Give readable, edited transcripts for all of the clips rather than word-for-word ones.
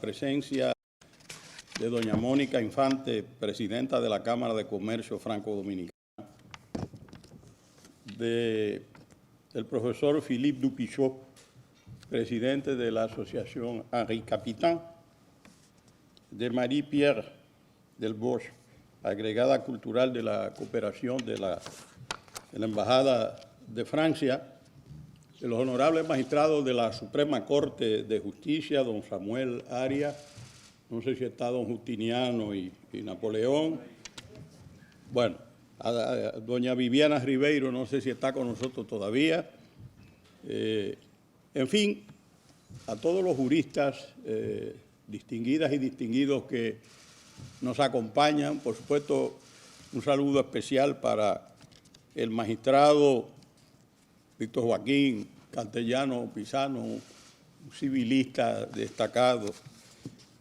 presencia de doña Mónica Infante, presidenta de la Cámara de Comercio Franco-Dominicana, del profesor Philippe Dupichot, presidente de la Asociación Henri Capitan, de Marie-Pierre Delboche, agregada cultural de la cooperación de la Embajada de Francia, de los honorables magistrados de la Suprema Corte de Justicia, don Samuel Arias, no sé si está don Justiniano y Napoleón, bueno, a doña Viviana Ribeiro, no sé si está con nosotros todavía, en fin, a todos los juristas distinguidas y distinguidos que nos acompañan, por supuesto, un saludo especial para el magistrado Víctor Joaquín Castellano Pisano, un civilista destacado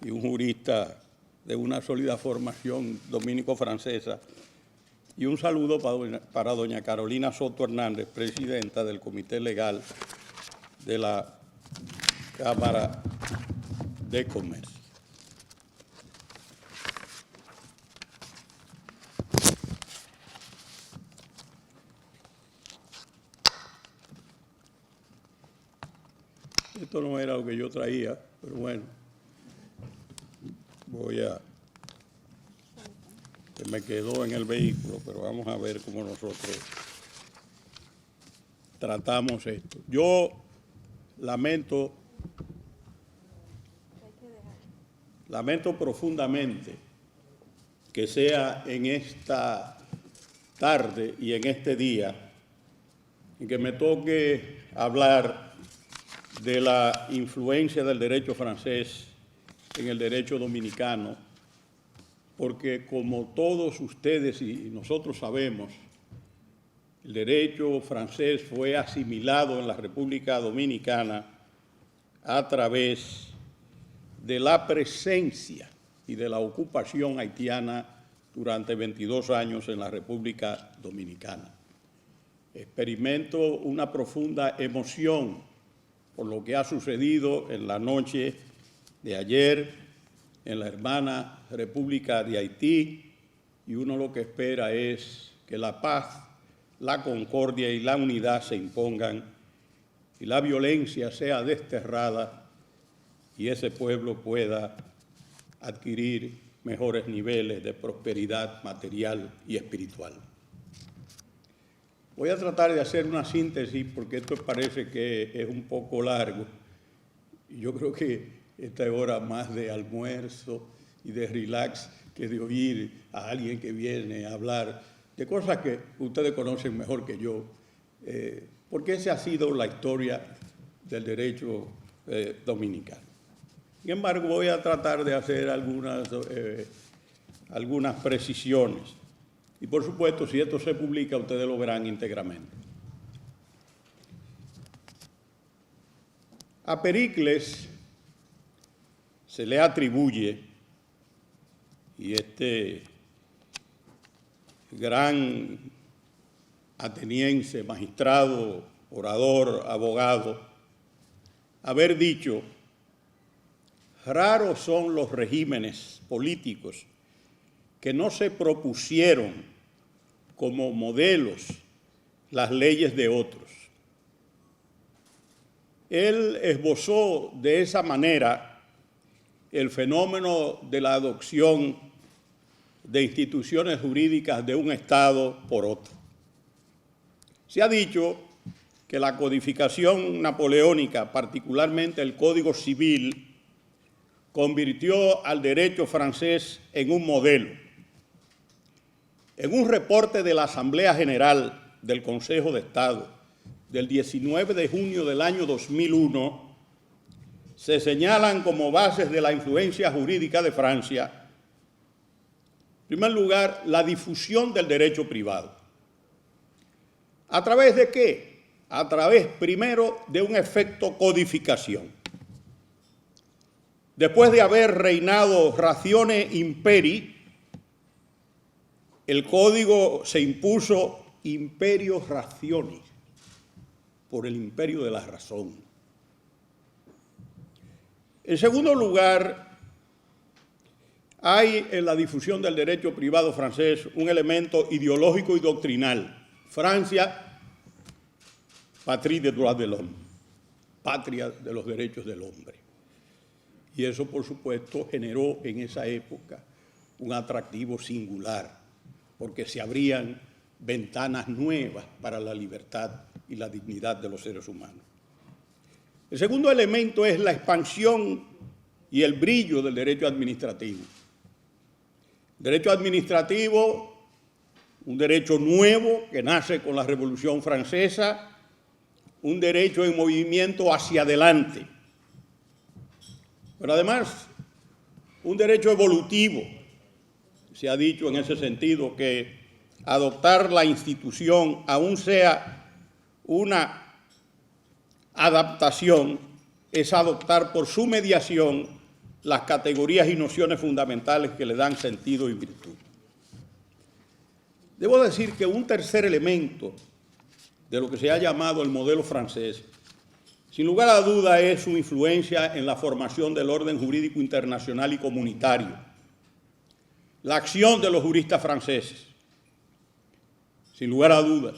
y un jurista de una sólida formación dominico-francesa, y un saludo para doña Carolina Soto Hernández, presidenta del Comité Legal de la Cámara de Comercio. Esto no era lo que yo traía, pero bueno, que me quedó en el vehículo, pero vamos a ver cómo nosotros tratamos esto. Yo lamento profundamente que sea en esta tarde y en este día en que me toque hablar de la influencia del derecho francés en el derecho dominicano, porque como todos ustedes y nosotros sabemos, el derecho francés fue asimilado en la República Dominicana a través de la presencia y de la ocupación haitiana durante 22 años en la República Dominicana. Experimento una profunda emoción por lo que ha sucedido en la noche de ayer en la hermana República de Haití, y uno lo que espera es que la paz, la concordia y la unidad se impongan y la violencia sea desterrada y ese pueblo pueda adquirir mejores niveles de prosperidad material y espiritual. Voy a tratar de hacer una síntesis porque esto parece que es un poco largo. Yo creo que esta es hora más de almuerzo y de relax que de oír a alguien que viene a hablar de cosas que ustedes conocen mejor que yo, porque esa ha sido la historia del derecho dominicano. Sin embargo, voy a tratar de hacer algunas precisiones. Y por supuesto, si esto se publica, ustedes lo verán íntegramente. A Pericles se le atribuye, y este gran ateniense, magistrado, orador, abogado, haber dicho: raros son los regímenes políticos que no se propusieron como modelos las leyes de otros. Él esbozó de esa manera el fenómeno de la adopción de instituciones jurídicas de un Estado por otro. Se ha dicho que la codificación napoleónica, particularmente el Código Civil, convirtió al derecho francés en un modelo. En un reporte de la Asamblea General del Consejo de Estado del 19 de junio del año 2001, se señalan como bases de la influencia jurídica de Francia, en primer lugar, la difusión del derecho privado. ¿A través de qué? A través, primero, de un efecto codificación. Después de haber reinado ratione imperi, el código se impuso imperio rationis, por el imperio de la razón. En segundo lugar, hay en la difusión del derecho privado francés un elemento ideológico y doctrinal. Francia, patrie des droits de l'homme, patria de los derechos del hombre. Y eso, por supuesto, generó en esa época un atractivo singular, porque se abrían ventanas nuevas para la libertad y la dignidad de los seres humanos. El segundo elemento es la expansión y el brillo del derecho administrativo. El derecho administrativo, un derecho nuevo que nace con la Revolución Francesa, un derecho en movimiento hacia adelante, pero además un derecho evolutivo. Se ha dicho en ese sentido que adoptar la institución, aun sea una adaptación, es adoptar por su mediación las categorías y nociones fundamentales que le dan sentido y virtud. Debo decir que un tercer elemento de lo que se ha llamado el modelo francés, sin lugar a duda, es su influencia en la formación del orden jurídico internacional y comunitario. La acción de los juristas franceses, sin lugar a dudas,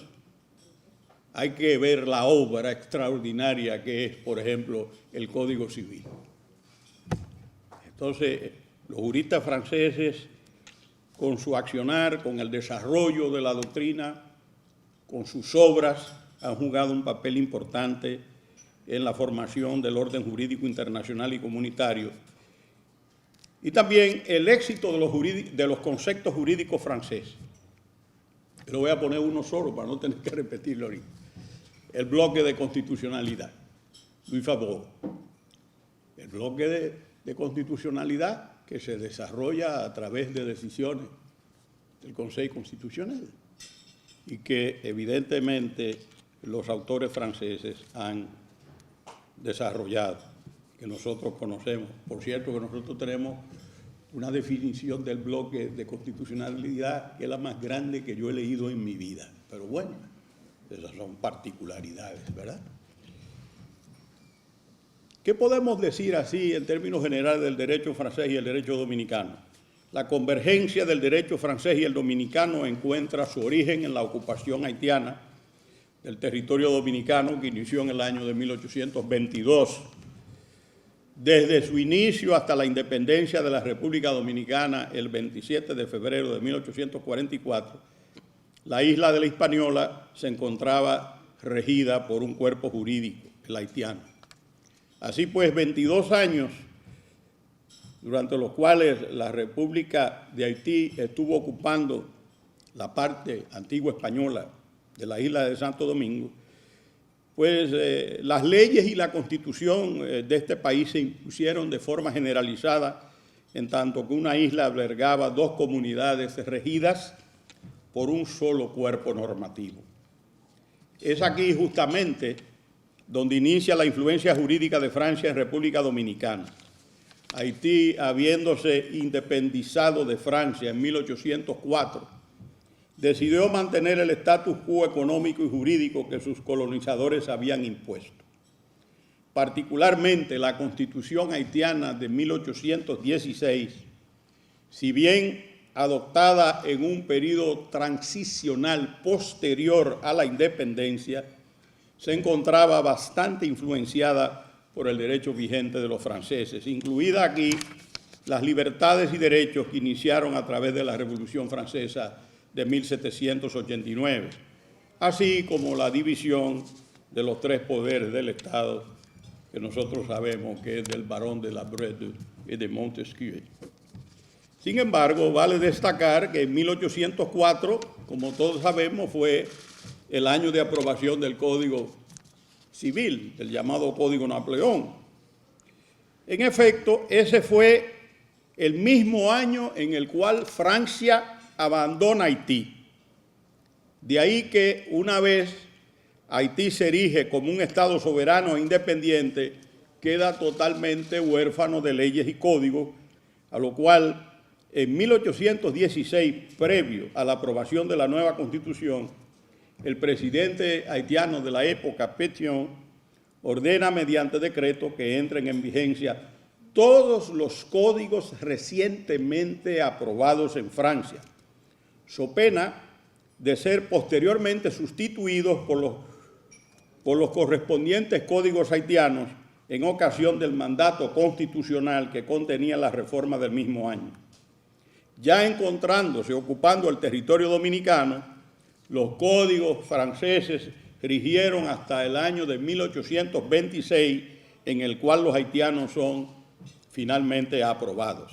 hay que ver la obra extraordinaria que es, por ejemplo, el Código Civil. Entonces, los juristas franceses, con su accionar, con el desarrollo de la doctrina, con sus obras, han jugado un papel importante en la formación del orden jurídico internacional y comunitario. Y también el éxito de los conceptos jurídicos franceses. Lo voy a poner uno solo para no tener que repetirlo ahorita. El bloque de constitucionalidad, Louis Favreau. El bloque de constitucionalidad que se desarrolla a través de decisiones del Consejo Constitucional y que evidentemente los autores franceses han desarrollado, que nosotros conocemos. Por cierto, que nosotros tenemos una definición del bloque de constitucionalidad que es la más grande que yo he leído en mi vida. Pero bueno, esas son particularidades, ¿verdad? ¿Qué podemos decir así en términos generales del derecho francés y el derecho dominicano? La convergencia del derecho francés y el dominicano encuentra su origen en la ocupación haitiana del territorio dominicano que inició en el año de 1822. Desde su inicio hasta la independencia de la República Dominicana el 27 de febrero de 1844, la isla de la Hispaniola se encontraba regida por un cuerpo jurídico, el haitiano. Así pues, 22 años durante los cuales la República de Haití estuvo ocupando la parte antigua española de la isla de Santo Domingo, pues las leyes y la constitución de este país se impusieron de forma generalizada, en tanto que una isla albergaba dos comunidades regidas por un solo cuerpo normativo. Es aquí justamente donde inicia la influencia jurídica de Francia en República Dominicana. Haití, habiéndose independizado de Francia en 1804, decidió mantener el status quo económico y jurídico que sus colonizadores habían impuesto. Particularmente la Constitución haitiana de 1816, si bien adoptada en un periodo transicional posterior a la independencia, se encontraba bastante influenciada por el derecho vigente de los franceses, incluida aquí las libertades y derechos que iniciaron a través de la Revolución Francesa de 1789, así como la división de los tres poderes del Estado, que nosotros sabemos que es del barón de la Brede y de Montesquieu. Sin embargo, vale destacar que en 1804, como todos sabemos, fue el año de aprobación del Código Civil, el llamado Código Napoleón. En efecto, ese fue el mismo año en el cual Francia abandona Haití. De ahí que una vez Haití se erige como un Estado soberano e independiente, queda totalmente huérfano de leyes y códigos, a lo cual en 1816, previo a la aprobación de la nueva Constitución, el presidente haitiano de la época, Pétion, ordena mediante decreto que entren en vigencia todos los códigos recientemente aprobados en Francia, so pena de ser posteriormente sustituidos por los correspondientes códigos haitianos en ocasión del mandato constitucional que contenía la reforma del mismo año. Ya encontrándose ocupando el territorio dominicano, los códigos franceses rigieron hasta el año de 1826, en el cual los haitianos son finalmente aprobados.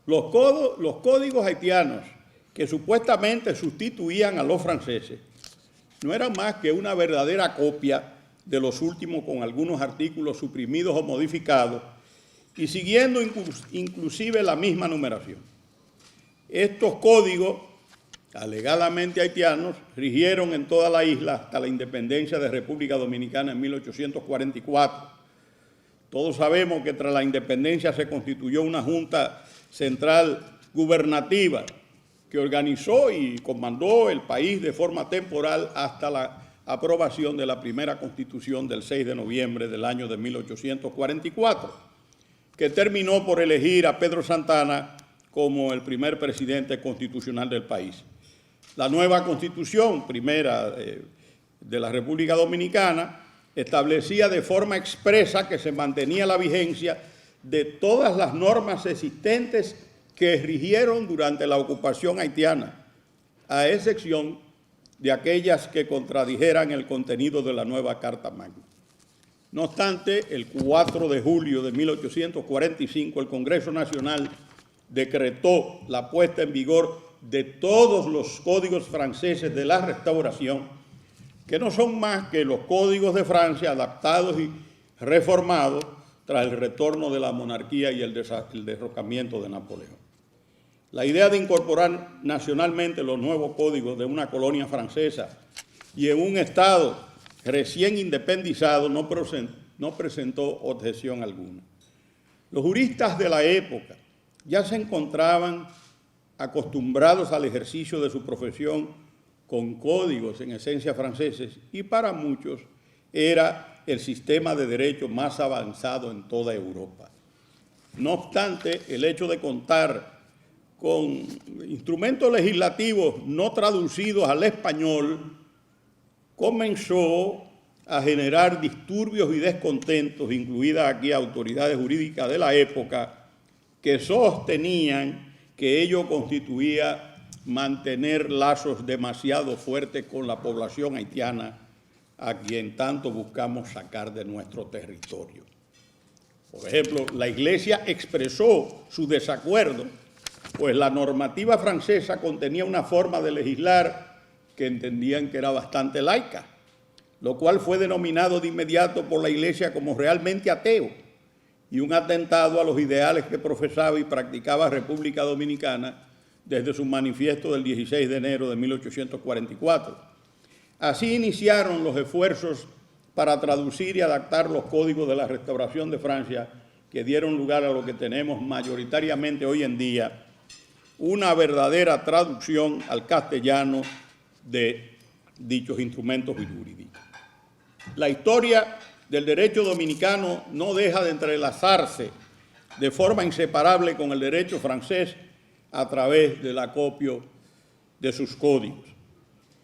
Los códigos haitianos que supuestamente sustituían a los franceses no eran más que una verdadera copia de los últimos, con algunos artículos suprimidos o modificados y siguiendo inclusive la misma numeración. Estos códigos, alegadamente haitianos, rigieron en toda la isla hasta la independencia de República Dominicana en 1844. Todos sabemos que tras la independencia se constituyó una Junta Central Gubernativa que organizó y comandó el país de forma temporal hasta la aprobación de la primera Constitución del 6 de noviembre del año de 1844, que terminó por elegir a Pedro Santana como el primer presidente constitucional del país. La nueva Constitución primera de la República Dominicana establecía de forma expresa que se mantenía la vigencia de todas las normas existentes que rigieron durante la ocupación haitiana, a excepción de aquellas que contradijeran el contenido de la nueva Carta Magna. No obstante, el 4 de julio de 1845, el Congreso Nacional decretó la puesta en vigor de todos los códigos franceses de la Restauración, que no son más que los códigos de Francia adaptados y reformados tras el retorno de la monarquía y el derrocamiento de Napoleón. La idea de incorporar nacionalmente los nuevos códigos de una colonia francesa y en un Estado recién independizado no presentó objeción alguna. Los juristas de la época ya se encontraban acostumbrados al ejercicio de su profesión con códigos en esencia franceses y para muchos era el sistema de derecho más avanzado en toda Europa. No obstante, el hecho de contar con instrumentos legislativos no traducidos al español comenzó a generar disturbios y descontentos, incluidas aquí autoridades jurídicas de la época, que sostenían que ello constituía mantener lazos demasiado fuertes con la población haitiana, a quien tanto buscamos sacar de nuestro territorio. Por ejemplo, la Iglesia expresó su desacuerdo, pues la normativa francesa contenía una forma de legislar que entendían que era bastante laica, lo cual fue denominado de inmediato por la Iglesia como realmente ateo y un atentado a los ideales que profesaba y practicaba República Dominicana desde su manifiesto del 16 de enero de 1844. Así iniciaron los esfuerzos para traducir y adaptar los códigos de la Restauración de Francia, que dieron lugar a lo que tenemos mayoritariamente hoy en día, una verdadera traducción al castellano de dichos instrumentos jurídicos. La historia del derecho dominicano no deja de entrelazarse de forma inseparable con el derecho francés a través del acopio de sus códigos.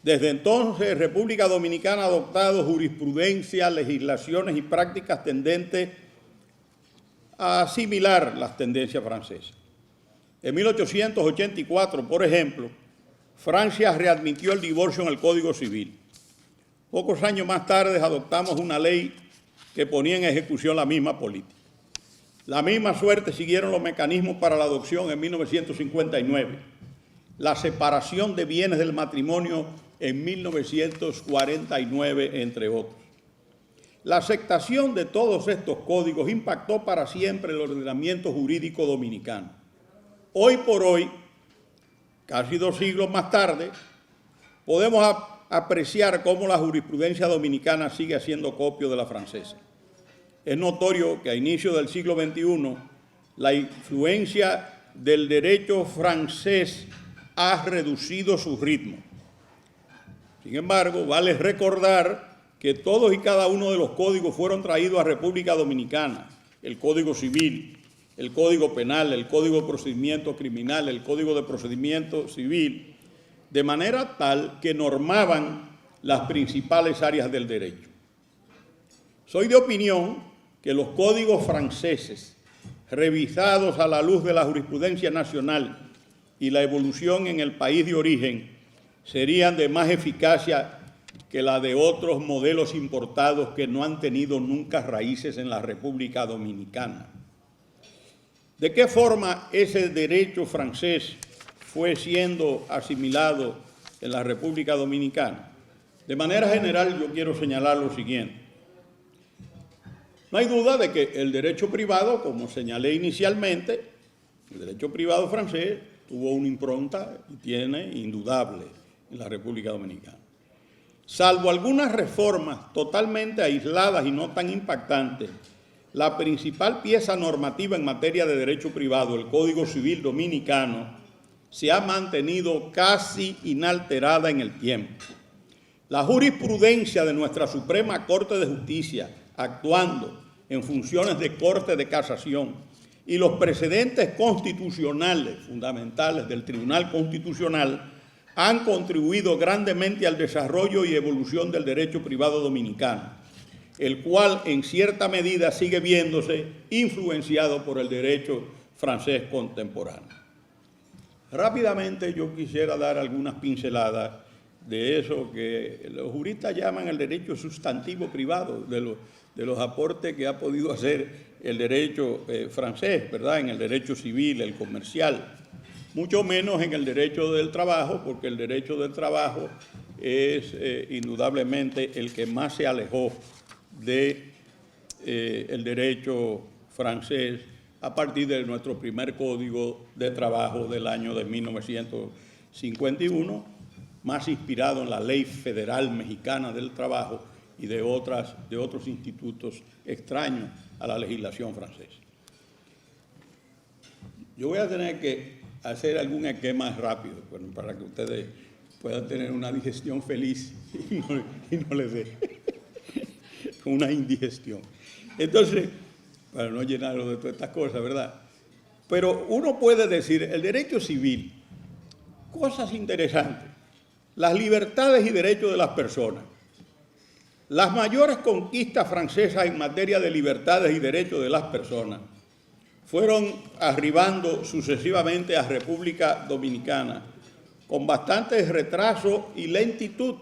Desde entonces, República Dominicana ha adoptado jurisprudencia, legislaciones y prácticas tendentes a asimilar las tendencias francesas. En 1884, por ejemplo, Francia readmitió el divorcio en el Código Civil. Pocos años más tarde adoptamos una ley que ponía en ejecución la misma política. La misma suerte siguieron los mecanismos para la adopción en 1959, la separación de bienes del matrimonio en 1949, entre otros. La aceptación de todos estos códigos impactó para siempre el ordenamiento jurídico dominicano. Hoy por hoy, casi 2 siglos más tarde, podemos apreciar cómo la jurisprudencia dominicana sigue haciendo copia de la francesa. Es notorio que a inicios del siglo XXI la influencia del derecho francés ha reducido su ritmo. Sin embargo, vale recordar que todos y cada uno de los códigos fueron traídos a República Dominicana el Código Civil, el Código Penal, el Código de Procedimiento Criminal, el Código de Procedimiento Civil, de manera tal que normaban las principales áreas del derecho. Soy de opinión que los códigos franceses, revisados a la luz de la jurisprudencia nacional y la evolución en el país de origen, serían de más eficacia que la de otros modelos importados que no han tenido nunca raíces en la República Dominicana. ¿De qué forma ese derecho francés fue siendo asimilado en la República Dominicana? De manera general, yo quiero señalar lo siguiente. No hay duda de que el derecho privado, como señalé inicialmente, el derecho privado francés tuvo una impronta y tiene indudable en la República Dominicana. Salvo algunas reformas totalmente aisladas y no tan impactantes, la principal pieza normativa en materia de derecho privado, el Código Civil Dominicano, se ha mantenido casi inalterada en el tiempo. La jurisprudencia de nuestra Suprema Corte de Justicia, actuando en funciones de Corte de Casación, y los precedentes constitucionales fundamentales del Tribunal Constitucional han contribuido grandemente al desarrollo y evolución del derecho privado dominicano, el cual en cierta medida sigue viéndose influenciado por el derecho francés contemporáneo. Rápidamente yo quisiera dar algunas pinceladas de eso que los juristas llaman el derecho sustantivo privado, de los aportes que ha podido hacer el derecho francés, ¿verdad?, en el derecho civil, el comercial, mucho menos en el derecho del trabajo, porque el derecho del trabajo es indudablemente el que más se alejó del derecho francés a partir de nuestro primer Código de Trabajo del año de 1951, más inspirado en la Ley Federal Mexicana del Trabajo y de otros institutos extraños a la legislación francesa. Yo voy a tener que hacer algún esquema rápido para que ustedes puedan tener una digestión feliz y no les dé una indigestión. Entonces, para no llenarlo de todas estas cosas, ¿verdad? Pero uno puede decir, el derecho civil, cosas interesantes, las libertades y derechos de las personas. Las mayores conquistas francesas en materia de libertades y derechos de las personas fueron arribando sucesivamente a República Dominicana con bastante retraso y lentitud,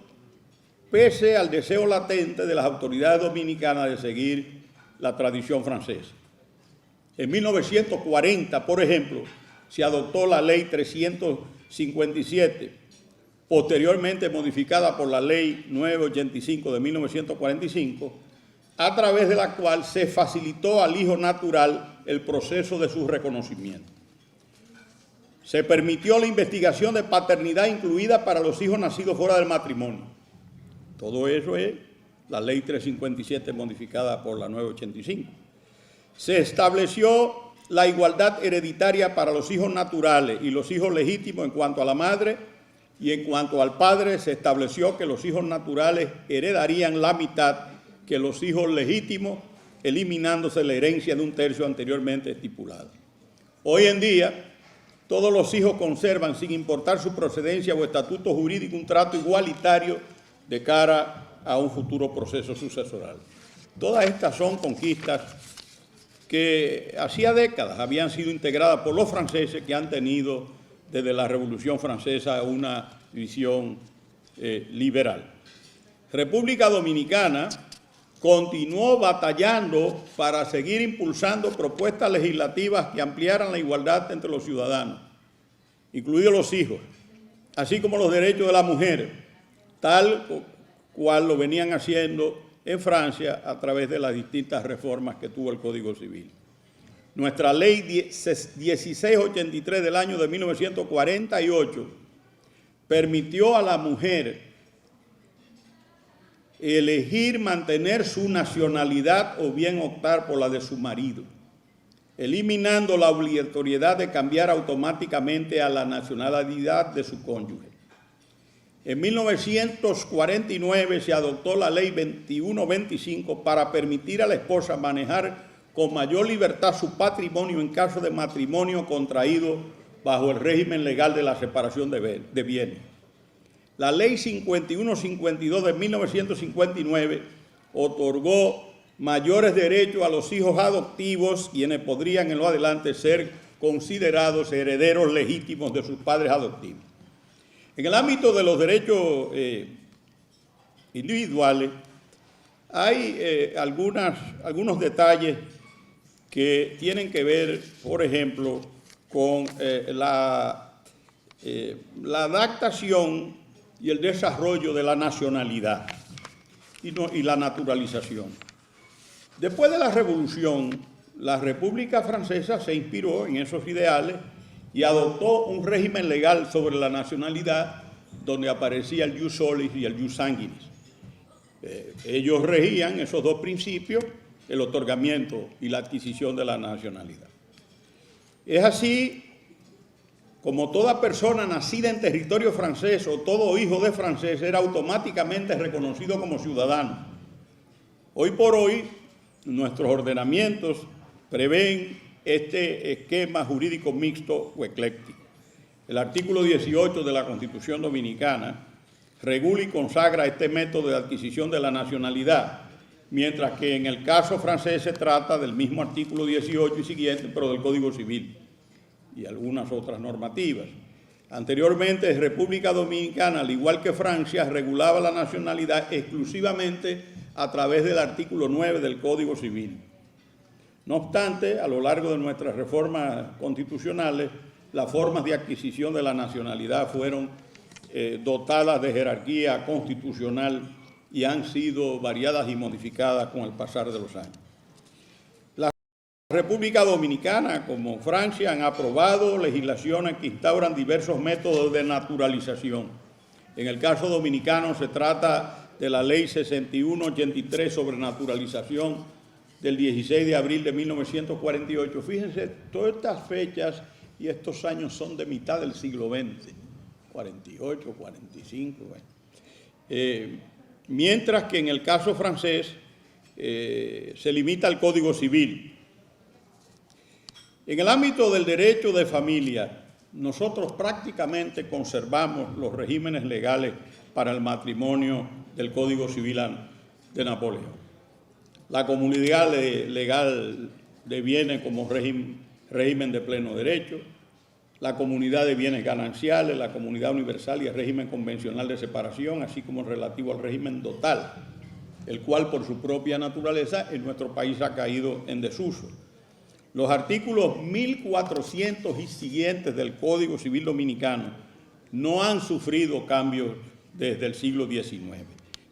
pese al deseo latente de las autoridades dominicanas de seguir la tradición francesa. En 1940, por ejemplo, se adoptó la Ley 357, posteriormente modificada por la Ley 985 de 1945, a través de la cual se facilitó al hijo natural el proceso de su reconocimiento. Se permitió la investigación de paternidad incluida para los hijos nacidos fuera del matrimonio. Todo eso es la Ley 357 modificada por la 985. Se estableció la igualdad hereditaria para los hijos naturales y los hijos legítimos en cuanto a la madre, y en cuanto al padre se estableció que los hijos naturales heredarían la mitad que los hijos legítimos, eliminándose la herencia de un tercio anteriormente estipulada. Hoy en día, todos los hijos conservan, sin importar su procedencia o estatuto jurídico, un trato igualitario de cara a un futuro proceso sucesoral. Todas estas son conquistas que hacía décadas habían sido integradas por los franceses, que han tenido desde la Revolución Francesa una visión liberal. República Dominicana continuó batallando para seguir impulsando propuestas legislativas que ampliaran la igualdad entre los ciudadanos, incluidos los hijos, así como los derechos de la mujer, tal cual lo venían haciendo en Francia a través de las distintas reformas que tuvo el Código Civil. Nuestra Ley 1683 del año de 1948 permitió a la mujer elegir mantener su nacionalidad o bien optar por la de su marido, eliminando la obligatoriedad de cambiar automáticamente a la nacionalidad de su cónyuge. En 1949 se adoptó la Ley 2125 para permitir a la esposa manejar con mayor libertad su patrimonio en caso de matrimonio contraído bajo el régimen legal de la separación de bienes. La Ley 5152 de 1959 otorgó mayores derechos a los hijos adoptivos, quienes podrían en lo adelante ser considerados herederos legítimos de sus padres adoptivos. En el ámbito de los derechos individuales, hay algunos detalles que tienen que ver, por ejemplo, con la adaptación y el desarrollo de la nacionalidad y la naturalización. Después de la Revolución, la República Francesa se inspiró en esos ideales y adoptó un régimen legal sobre la nacionalidad donde aparecía el jus solis y el jus sanguinis. Ellos regían esos dos principios, el otorgamiento y la adquisición de la nacionalidad. Es así como toda persona nacida en territorio francés o todo hijo de francés era automáticamente reconocido como ciudadano. Hoy por hoy, nuestros ordenamientos prevén este esquema jurídico mixto o ecléctico. El artículo 18 de la Constitución Dominicana regula y consagra este método de adquisición de la nacionalidad, mientras que en el caso francés se trata del mismo artículo 18 y siguiente, pero del Código Civil y algunas otras normativas. Anteriormente, República Dominicana, al igual que Francia, regulaba la nacionalidad exclusivamente a través del artículo 9 del Código Civil. No obstante, a lo largo de nuestras reformas constitucionales, las formas de adquisición de la nacionalidad fueron dotadas de jerarquía constitucional y han sido variadas y modificadas con el pasar de los años. La República Dominicana, como Francia, han aprobado legislaciones que instauran diversos métodos de naturalización. En el caso dominicano se trata de la Ley 6183 sobre naturalización del 16 de abril de 1948. Fíjense, todas estas fechas y estos años son de mitad del siglo XX, 48, 45, bueno. Mientras que en el caso francés se limita al Código Civil. En el ámbito del derecho de familia, nosotros prácticamente conservamos los regímenes legales para el matrimonio del Código Civil de Napoleón. La comunidad legal de bienes como régimen de pleno derecho, la comunidad de bienes gananciales, la comunidad universal y el régimen convencional de separación, así como relativo al régimen dotal, el cual por su propia naturaleza en nuestro país ha caído en desuso. Los artículos 1400 y siguientes del Código Civil Dominicano no han sufrido cambios desde el siglo XIX.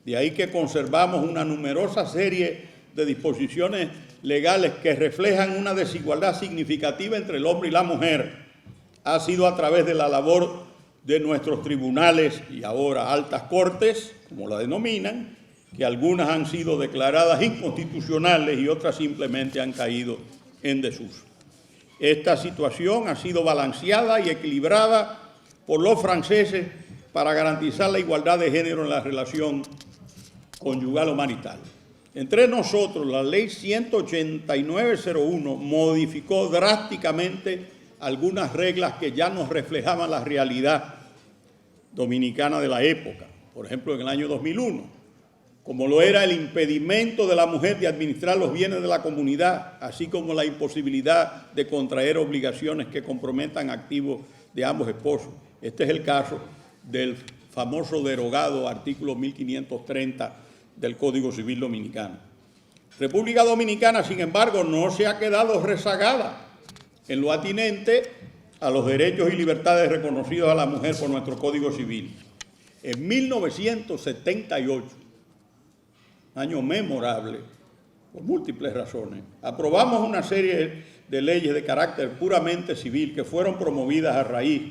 De ahí que conservamos una numerosa serie de disposiciones legales que reflejan una desigualdad significativa entre el hombre y la mujer. Ha sido a través de la labor de nuestros tribunales y ahora altas cortes, como la denominan, que algunas han sido declaradas inconstitucionales y otras simplemente han caído en desuso. Esta situación ha sido balanceada y equilibrada por los franceses para garantizar la igualdad de género en la relación conyugal o marital. Entre nosotros, la Ley 18901 modificó drásticamente algunas reglas que ya nos reflejaban la realidad dominicana de la época. Por ejemplo, en el año 2001, como lo era el impedimento de la mujer de administrar los bienes de la comunidad, así como la imposibilidad de contraer obligaciones que comprometan activos de ambos esposos. Este es el caso del famoso derogado artículo 1530 del Código Civil Dominicano. República Dominicana, sin embargo, no se ha quedado rezagada en lo atinente a los derechos y libertades reconocidos a la mujer por nuestro Código Civil. En 1978, año memorable, por múltiples razones, aprobamos una serie de leyes de carácter puramente civil que fueron promovidas a raíz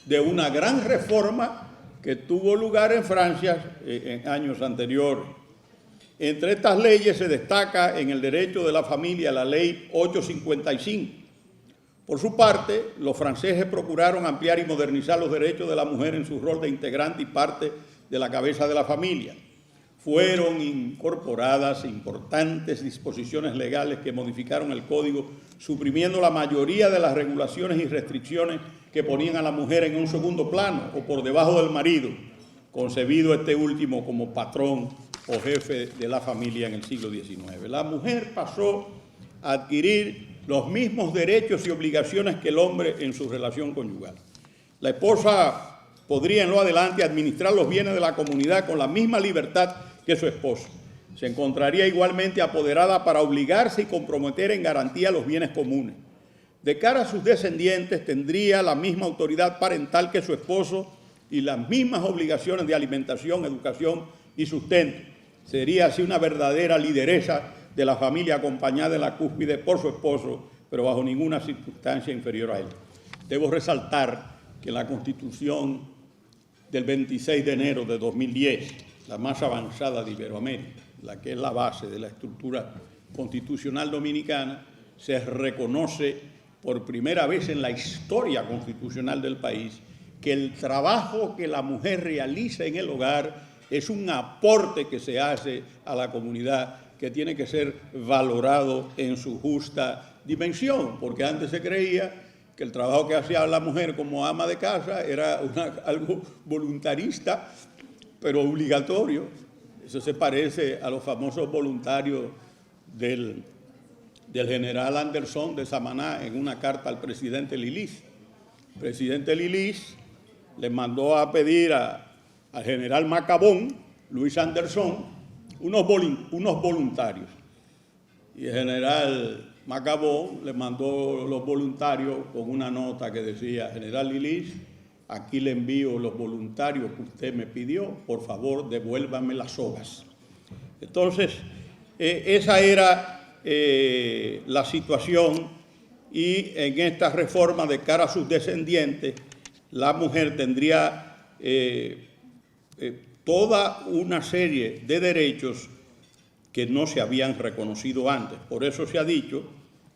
de una gran reforma que tuvo lugar en Francia en años anteriores. Entre estas leyes se destaca en el derecho de la familia la Ley 855. Por su parte, los franceses procuraron ampliar y modernizar los derechos de la mujer en su rol de integrante y parte de la cabeza de la familia. fueron incorporadas importantes disposiciones legales que modificaron el Código, suprimiendo la mayoría de las regulaciones y restricciones que ponían a la mujer en un segundo plano o por debajo del marido, concebido este último como patrón o jefe de la familia en el siglo XIX. La mujer pasó a adquirir los mismos derechos y obligaciones que el hombre en su relación conyugal. La esposa podría en lo adelante administrar los bienes de la comunidad con la misma libertad que su esposo. Se encontraría igualmente apoderada para obligarse y comprometer en garantía los bienes comunes. De cara a sus descendientes tendría la misma autoridad parental que su esposo y las mismas obligaciones de alimentación, educación y sustento. Sería así una verdadera lideresa de la familia acompañada en la cúspide por su esposo, pero bajo ninguna circunstancia inferior a él. Debo resaltar que la Constitución del 26 de enero de 2010, la más avanzada de Iberoamérica, la que es la base de la estructura constitucional dominicana, se reconoce por primera vez en la historia constitucional del país que el trabajo que la mujer realiza en el hogar es un aporte que se hace a la comunidad que tiene que ser valorado en su justa dimensión, porque antes se creía que el trabajo que hacía la mujer como ama de casa era algo voluntarista, pero obligatorio. Eso se parece a los famosos voluntarios del general Anderson de Samaná en una carta al presidente Lilis. El presidente Lilis le mandó a pedir al general Macabón, Luis Anderson, unos voluntarios. Y el general Macabón le mandó los voluntarios con una nota que decía: general Lilis, aquí le envío los voluntarios que usted me pidió, por favor devuélvame las sogas. Entonces, esa era la situación, y en esta reforma de cara a sus descendientes, la mujer tendría toda una serie de derechos que no se habían reconocido antes. Por eso se ha dicho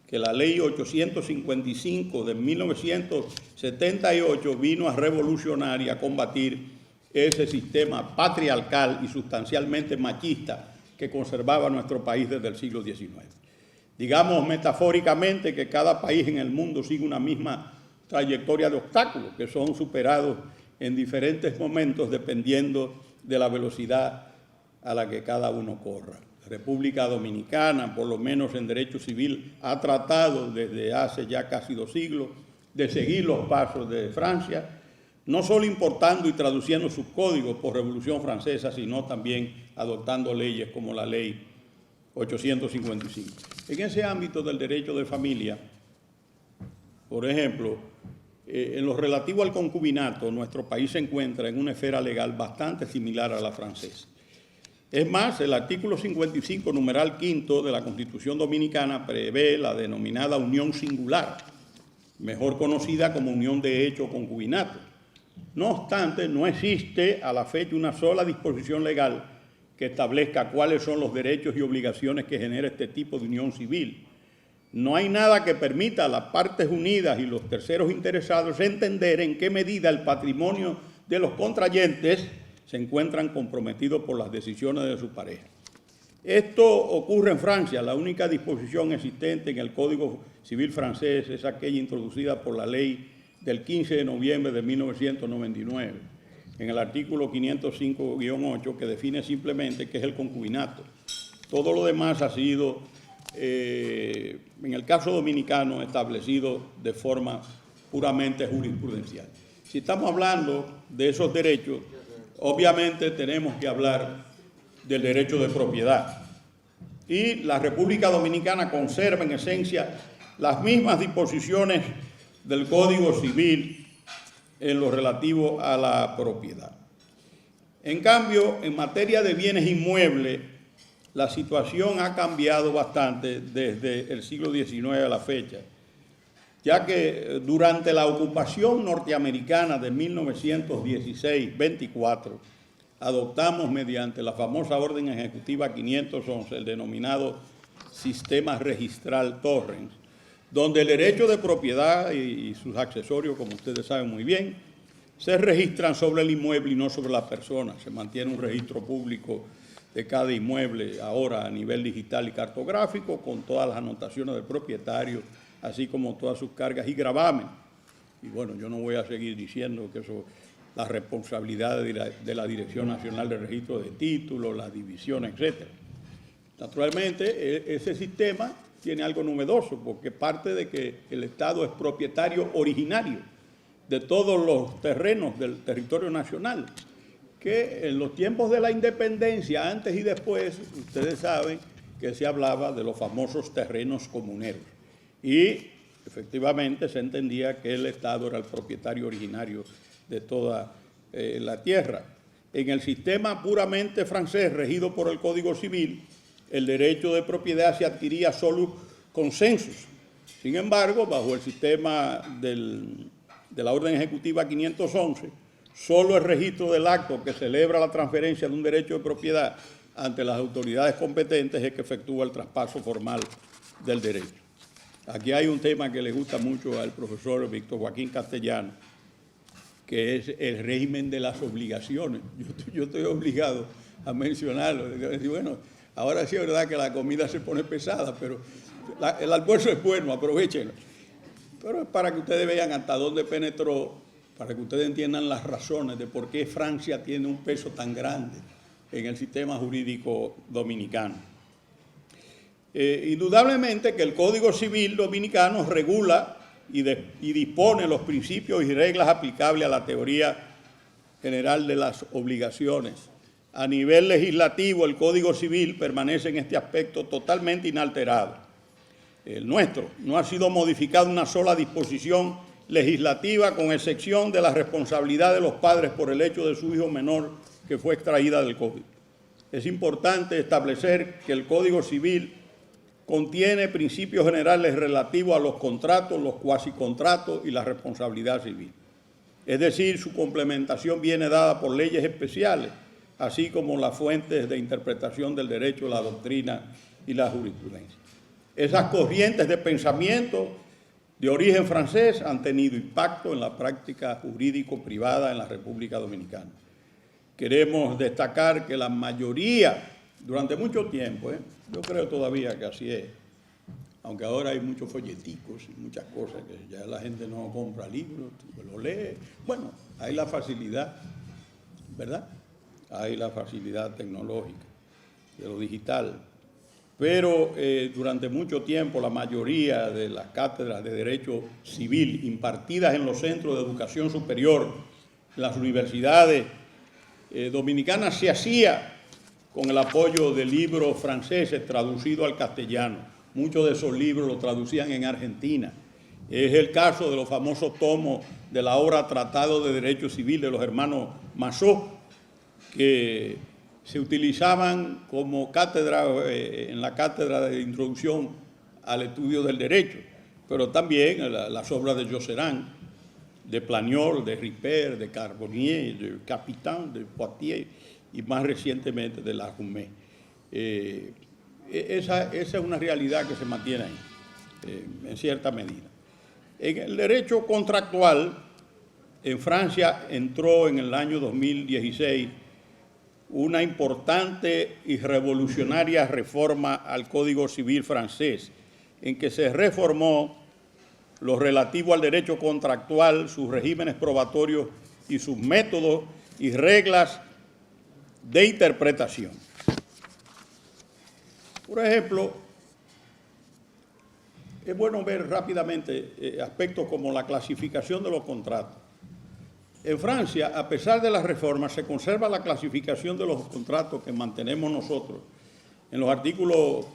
que la ley 855 de 1978 vino a revolucionar y a combatir ese sistema patriarcal y sustancialmente machista que conservaba nuestro país desde el siglo XIX. Digamos metafóricamente que cada país en el mundo sigue una misma trayectoria de obstáculos que son superados en diferentes momentos dependiendo de la velocidad a la que cada uno corra. La República Dominicana, por lo menos en derecho civil, ha tratado desde hace ya casi 2 siglos de seguir los pasos de Francia, no solo importando y traduciendo sus códigos por Revolución Francesa, sino también adoptando leyes como la Ley 855. En ese ámbito del derecho de familia, por ejemplo, en lo relativo al concubinato, nuestro país se encuentra en una esfera legal bastante similar a la francesa. Es más, el artículo 55, numeral 5 de la Constitución Dominicana prevé la denominada unión singular, mejor conocida como unión de hecho o concubinato. No obstante, no existe a la fecha una sola disposición legal que establezca cuáles son los derechos y obligaciones que genera este tipo de unión civil. No hay nada que permita a las partes unidas y los terceros interesados entender en qué medida el patrimonio de los contrayentes se encuentran comprometidos por las decisiones de su pareja. Esto ocurre en Francia. La única disposición existente en el Código Civil francés es aquella introducida por la ley del 15 de noviembre de 1999, en el artículo 505-8, que define simplemente qué es el concubinato. Todo lo demás ha sido, en el caso dominicano, establecido de forma puramente jurisprudencial. Si estamos hablando de esos derechos, obviamente tenemos que hablar del derecho de propiedad. Y la República Dominicana conserva en esencia las mismas disposiciones del Código Civil en lo relativo a la propiedad. En cambio, en materia de bienes inmuebles, la situación ha cambiado bastante desde el siglo XIX a la fecha, ya que durante la ocupación norteamericana de 1916-24, adoptamos mediante la famosa Orden Ejecutiva 511, el denominado Sistema Registral Torrens, donde el derecho de propiedad y sus accesorios, como ustedes saben muy bien, se registran sobre el inmueble y no sobre la persona. Se mantiene un registro público de cada inmueble ahora a nivel digital y cartográfico, con todas las anotaciones del propietario, así como todas sus cargas y gravamen. Y bueno, yo no voy a seguir diciendo que eso, la responsabilidad de la Dirección Nacional de Registro de Títulos, la división, etc. Naturalmente, ese sistema tiene algo novedoso, porque parte de que el Estado es propietario originario de todos los terrenos del territorio nacional, que en los tiempos de la independencia, antes y después, ustedes saben que se hablaba de los famosos terrenos comuneros. Y efectivamente se entendía que el Estado era el propietario originario de toda la tierra. En el sistema puramente francés, regido por el Código Civil, el derecho de propiedad se adquiría solo con censos. Sin embargo, bajo el sistema de la Orden Ejecutiva 511, solo el registro del acto que celebra la transferencia de un derecho de propiedad ante las autoridades competentes es que efectúa el traspaso formal del derecho. Aquí hay un tema que le gusta mucho al profesor Víctor Joaquín Castellano, que es el régimen de las obligaciones. Yo estoy obligado a mencionarlo. Bueno, ahora sí es verdad que la comida se pone pesada, pero el almuerzo es bueno, aprovechenlo. Pero es para que ustedes vean hasta dónde penetró, para que ustedes entiendan las razones de por qué Francia tiene un peso tan grande en el sistema jurídico dominicano. Indudablemente que el Código Civil dominicano regula y dispone los principios y reglas aplicables a la teoría general de las obligaciones. A nivel legislativo, el Código Civil permanece en este aspecto totalmente inalterado. El nuestro no ha sido modificado una sola disposición legislativa, con excepción de la responsabilidad de los padres por el hecho de su hijo menor que fue extraída del Código. Es importante establecer que el Código Civil contiene principios generales relativos a los contratos, los cuasicontratos y la responsabilidad civil. Es decir, su complementación viene dada por leyes especiales, así como las fuentes de interpretación del derecho, la doctrina y la jurisprudencia. Esas corrientes de pensamiento de origen francés han tenido impacto en la práctica jurídico-privada en la República Dominicana. Queremos destacar que la mayoría, durante mucho tiempo, yo creo todavía que así es, aunque ahora hay muchos folleticos y muchas cosas que ya la gente no compra libros, lo lee. Bueno, hay la facilidad, ¿verdad? Hay la facilidad tecnológica de lo digital. Pero durante mucho tiempo la mayoría de las cátedras de Derecho Civil impartidas en los centros de educación superior, en las universidades dominicanas, se hacía con el apoyo de libros franceses traducidos al castellano. Muchos de esos libros los traducían en Argentina. Es el caso de los famosos tomos de la obra Tratado de Derecho Civil de los hermanos Massot, que se utilizaban como cátedra en la cátedra de introducción al estudio del derecho, pero también las obras de Josserand, de Planiol, de Ripert, de Carbonnier, de Capitan, de Poitiers y más recientemente de Lajoumé. Esa es una realidad que se mantiene ahí, en cierta medida. En el derecho contractual, en Francia entró en el año 2016 una importante y revolucionaria reforma al Código Civil francés, en que se reformó lo relativo al derecho contractual, sus regímenes probatorios y sus métodos y reglas de interpretación. Por ejemplo, es bueno ver rápidamente aspectos como la clasificación de los contratos. En Francia, a pesar de las reformas, se conserva la clasificación de los contratos que mantenemos nosotros en los artículos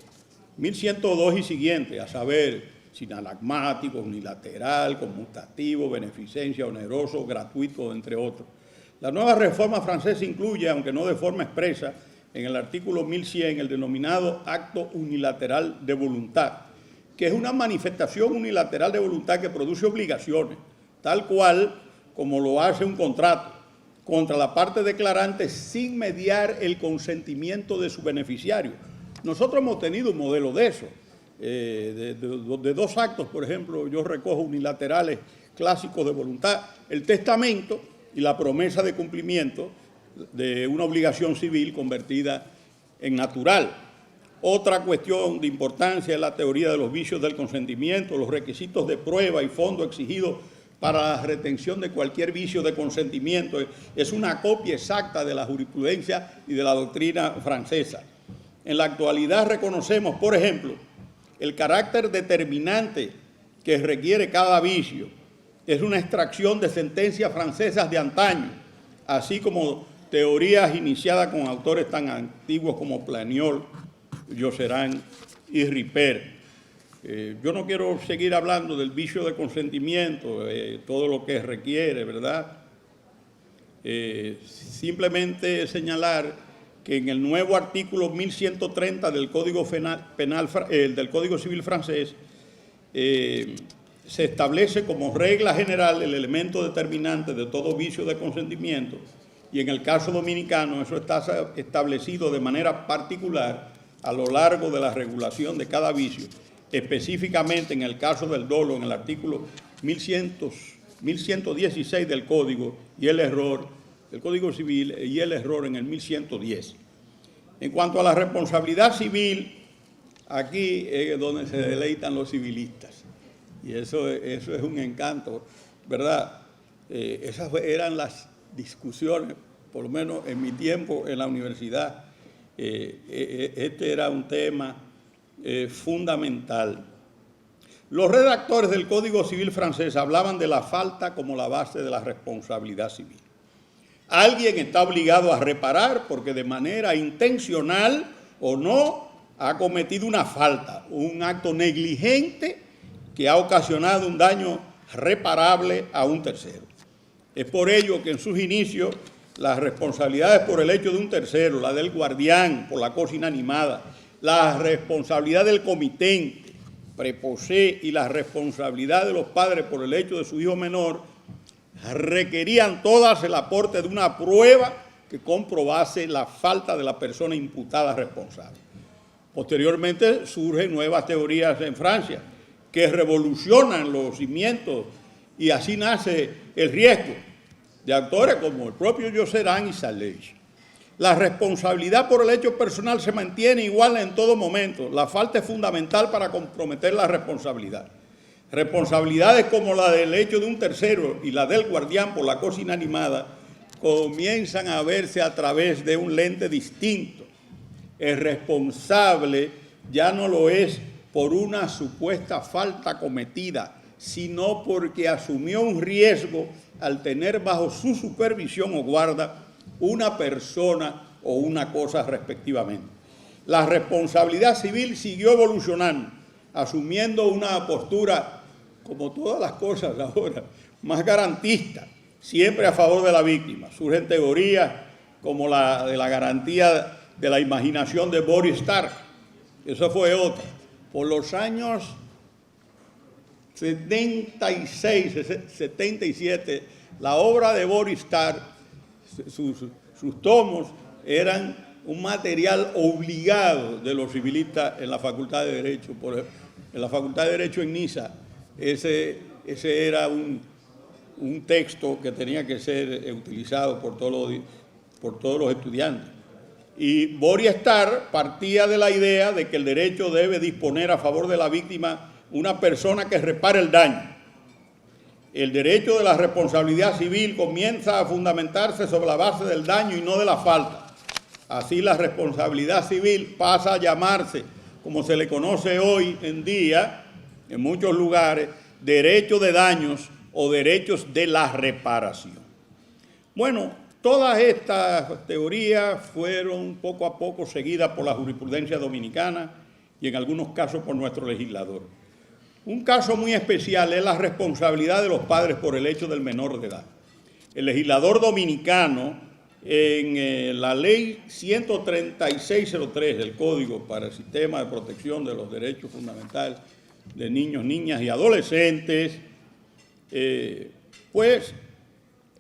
1102 y siguientes, a saber, sinalagmático, unilateral, conmutativo, beneficencia, oneroso, gratuito, entre otros. La nueva reforma francesa incluye, aunque no de forma expresa, en el artículo 1100 el denominado acto unilateral de voluntad, que es una manifestación unilateral de voluntad que produce obligaciones, tal cual como lo hace un contrato, contra la parte declarante sin mediar el consentimiento de su beneficiario. Nosotros hemos tenido un modelo de eso, de dos actos, por ejemplo, yo recojo unilaterales clásicos de voluntad, el testamento y la promesa de cumplimiento de una obligación civil convertida en natural. Otra cuestión de importancia es la teoría de los vicios del consentimiento, los requisitos de prueba y fondo exigidos para la retención de cualquier vicio de consentimiento. Es una copia exacta de la jurisprudencia y de la doctrina francesa. En la actualidad reconocemos, por ejemplo, el carácter determinante que requiere cada vicio. Es una extracción de sentencias francesas de antaño, así como teorías iniciadas con autores tan antiguos como Planiol, Josserand y Ripert. Yo no quiero seguir hablando del vicio de consentimiento, todo lo que requiere, ¿verdad? Simplemente señalar que en el nuevo artículo 1130 del Código del Código Civil francés se establece como regla general el elemento determinante de todo vicio de consentimiento, y en el caso dominicano eso está establecido de manera particular a lo largo de la regulación de cada vicio, específicamente en el caso del dolo, en el artículo 1116 del Código y el error del Código Civil y el error en el 1110. En cuanto a la responsabilidad civil, aquí es donde se deleitan los civilistas, y eso es un encanto, ¿verdad? Esas eran las discusiones, por lo menos en mi tiempo en la universidad. Este era un tema fundamental. Los redactores del Código Civil francés hablaban de la falta como la base de la responsabilidad civil. Alguien está obligado a reparar porque de manera intencional o no ha cometido una falta, un acto negligente que ha ocasionado un daño reparable a un tercero. Es por ello que en sus inicios las responsabilidades por el hecho de un tercero, la del guardián por la cosa inanimada, la responsabilidad del comitente, preposé, y la responsabilidad de los padres por el hecho de su hijo menor, requerían todas el aporte de una prueba que comprobase la falta de la persona imputada responsable. Posteriormente surgen nuevas teorías en Francia que revolucionan los cimientos, y así nace el riesgo de autores como el propio Josserand y Sallège. La responsabilidad por el hecho personal se mantiene igual en todo momento. La falta es fundamental para comprometer la responsabilidad. Responsabilidades como la del hecho de un tercero y la del guardián por la cosa inanimada comienzan a verse a través de un lente distinto. El responsable ya no lo es por una supuesta falta cometida, sino porque asumió un riesgo al tener bajo su supervisión o guarda una persona o una cosa respectivamente. La responsabilidad civil siguió evolucionando, asumiendo una postura, como todas las cosas ahora, más garantista, siempre a favor de la víctima. Surgen teorías como la de la garantía de la imaginación de Boris Stark. Eso fue otra. Por los años 76, 77, la obra de Boris Stark, sus tomos eran un material obligado de los civilistas en la Facultad de Derecho. En la Facultad de Derecho en Niza, ese era un texto que tenía que ser utilizado por todos los estudiantes. Y Boris Stark partía de la idea de que el derecho debe disponer a favor de la víctima una persona que repare el daño. El derecho de la responsabilidad civil comienza a fundamentarse sobre la base del daño y no de la falta. Así la responsabilidad civil pasa a llamarse, como se le conoce hoy en día, en muchos lugares, derecho de daños o derechos de la reparación. Bueno, todas estas teorías fueron poco a poco seguidas por la jurisprudencia dominicana y en algunos casos por nuestro legislador. Un caso muy especial es la responsabilidad de los padres por el hecho del menor de edad. El legislador dominicano, en la ley 13603 del Código para el Sistema de Protección de los Derechos Fundamentales de Niños, Niñas y Adolescentes, pues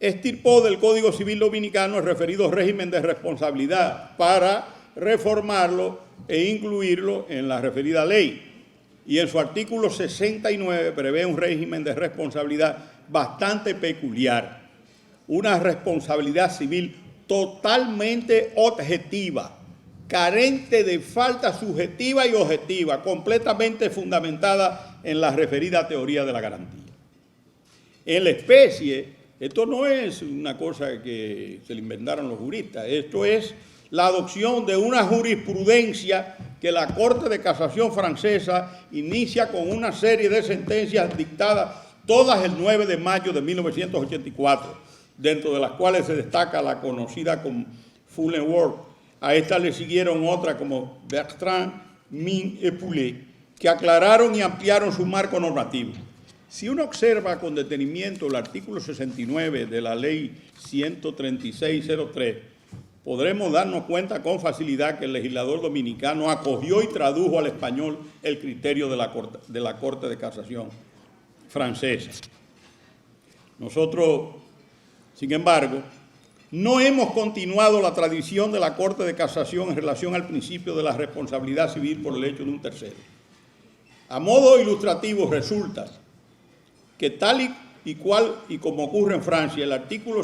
extirpó del Código Civil Dominicano el referido régimen de responsabilidad para reformarlo e incluirlo en la referida ley. Y en su artículo 69 prevé un régimen de responsabilidad bastante peculiar, una responsabilidad civil totalmente objetiva, carente de falta subjetiva y objetiva, completamente fundamentada en la referida teoría de la garantía. En la especie, esto no es una cosa que se le inventaron los juristas, esto es la adopción de una jurisprudencia que la Corte de Casación francesa inicia con una serie de sentencias dictadas todas el 9 de mayo de 1984, dentro de las cuales se destaca la conocida como Fullenworth. A esta le siguieron otras como Bertrand, Min y Poulet, que aclararon y ampliaron su marco normativo. Si uno observa con detenimiento el artículo 69 de la ley 13603, podremos darnos cuenta con facilidad que el legislador dominicano acogió y tradujo al español el criterio de la Corte de Casación francesa. Nosotros, sin embargo, no hemos continuado la tradición de la Corte de Casación en relación al principio de la responsabilidad civil por el hecho de un tercero. A modo ilustrativo resulta que tal y cual y como ocurre en Francia, el artículo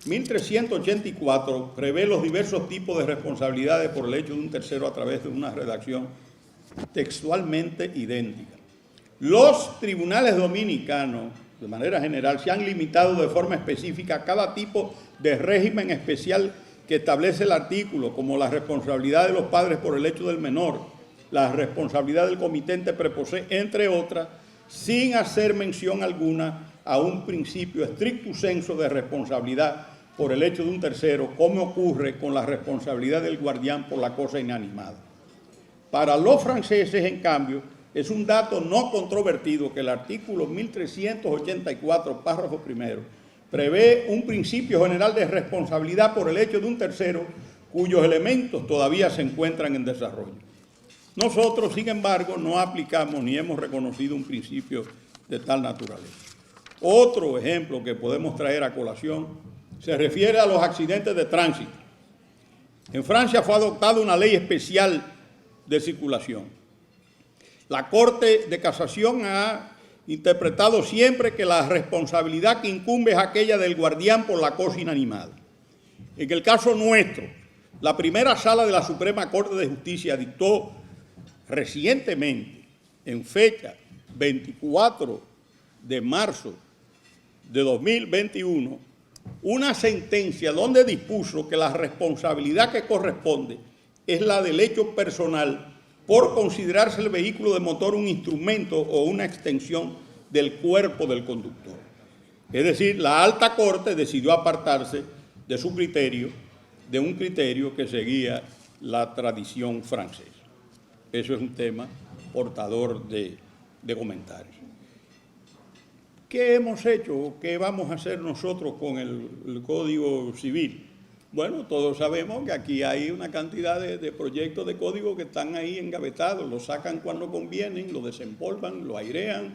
1384 prevé los diversos tipos de responsabilidades por el hecho de un tercero a través de una redacción textualmente idéntica. Los tribunales dominicanos, de manera general, se han limitado de forma específica a cada tipo de régimen especial que establece el artículo, como la responsabilidad de los padres por el hecho del menor, la responsabilidad del comitente preposé, entre otras, sin hacer mención alguna a un principio stricto sensu de responsabilidad por el hecho de un tercero, como ocurre con la responsabilidad del guardián por la cosa inanimada. Para los franceses, en cambio, es un dato no controvertido que el artículo 1384, párrafo primero, prevé un principio general de responsabilidad por el hecho de un tercero cuyos elementos todavía se encuentran en desarrollo. Nosotros, sin embargo, no aplicamos ni hemos reconocido un principio de tal naturaleza. Otro ejemplo que podemos traer a colación se refiere a los accidentes de tránsito. En Francia fue adoptada una ley especial de circulación. La Corte de Casación ha interpretado siempre que la responsabilidad que incumbe es aquella del guardián por la cosa inanimada. En el caso nuestro, la primera sala de la Suprema Corte de Justicia dictó recientemente, en fecha 24 de marzo de 2021, una sentencia donde dispuso que la responsabilidad que corresponde es la del hecho personal por considerarse el vehículo de motor un instrumento o una extensión del cuerpo del conductor. Es decir, la Alta Corte decidió apartarse de su criterio, de un criterio que seguía la tradición francesa. Eso es un tema portador de comentarios. ¿Qué hemos hecho? ¿Qué vamos a hacer nosotros con el Código Civil? Bueno, todos sabemos que aquí hay una cantidad de proyectos de código que están ahí engavetados, lo sacan cuando convienen, lo desempolvan, lo airean,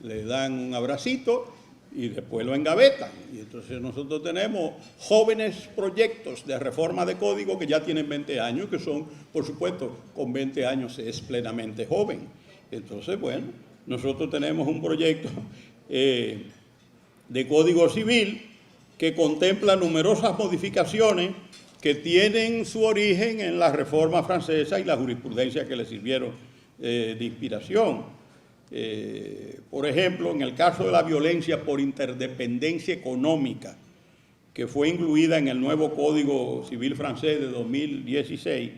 le dan un abracito y después lo engavetan. Y entonces nosotros tenemos jóvenes proyectos de reforma de código que ya tienen 20 años, que son, por supuesto, con 20 años es plenamente joven. Entonces, bueno, nosotros tenemos un proyecto de Código Civil que contempla numerosas modificaciones que tienen su origen en la Reforma Francesa y la jurisprudencia que le sirvieron de inspiración. Por ejemplo, en el caso de la violencia por interdependencia económica, que fue incluida en el nuevo Código Civil francés de 2016,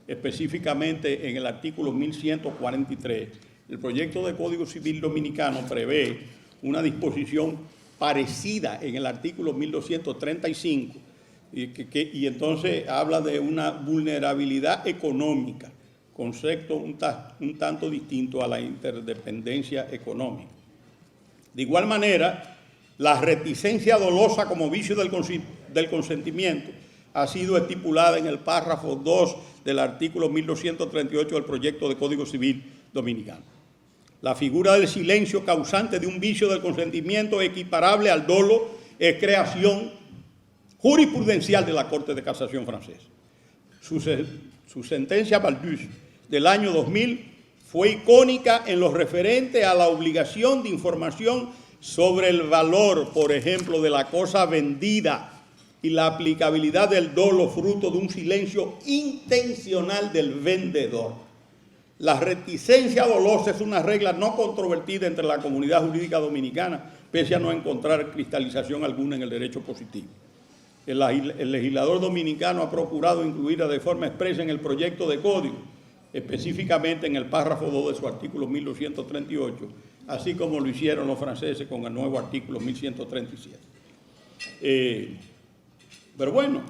específicamente en el artículo 1143, el proyecto de Código Civil dominicano prevé una disposición parecida en el artículo 1235, y entonces habla de una vulnerabilidad económica, concepto un tanto distinto a la interdependencia económica. De igual manera, la reticencia dolosa como vicio del consentimiento ha sido estipulada en el párrafo 2 del artículo 1238 del proyecto de Código Civil dominicano. La figura del silencio causante de un vicio del consentimiento equiparable al dolo es creación jurisprudencial de la Corte de Casación francesa. Su sentencia Baldus del año 2000 fue icónica en lo referente a la obligación de información sobre el valor, por ejemplo, de la cosa vendida y la aplicabilidad del dolo fruto de un silencio intencional del vendedor. La reticencia dolosa es una regla no controvertida entre la comunidad jurídica dominicana, pese a no encontrar cristalización alguna en el derecho positivo. El legislador dominicano ha procurado incluirla de forma expresa en el proyecto de código, específicamente en el párrafo 2 de su artículo 1238, así como lo hicieron los franceses con el nuevo artículo 1137. Pero bueno,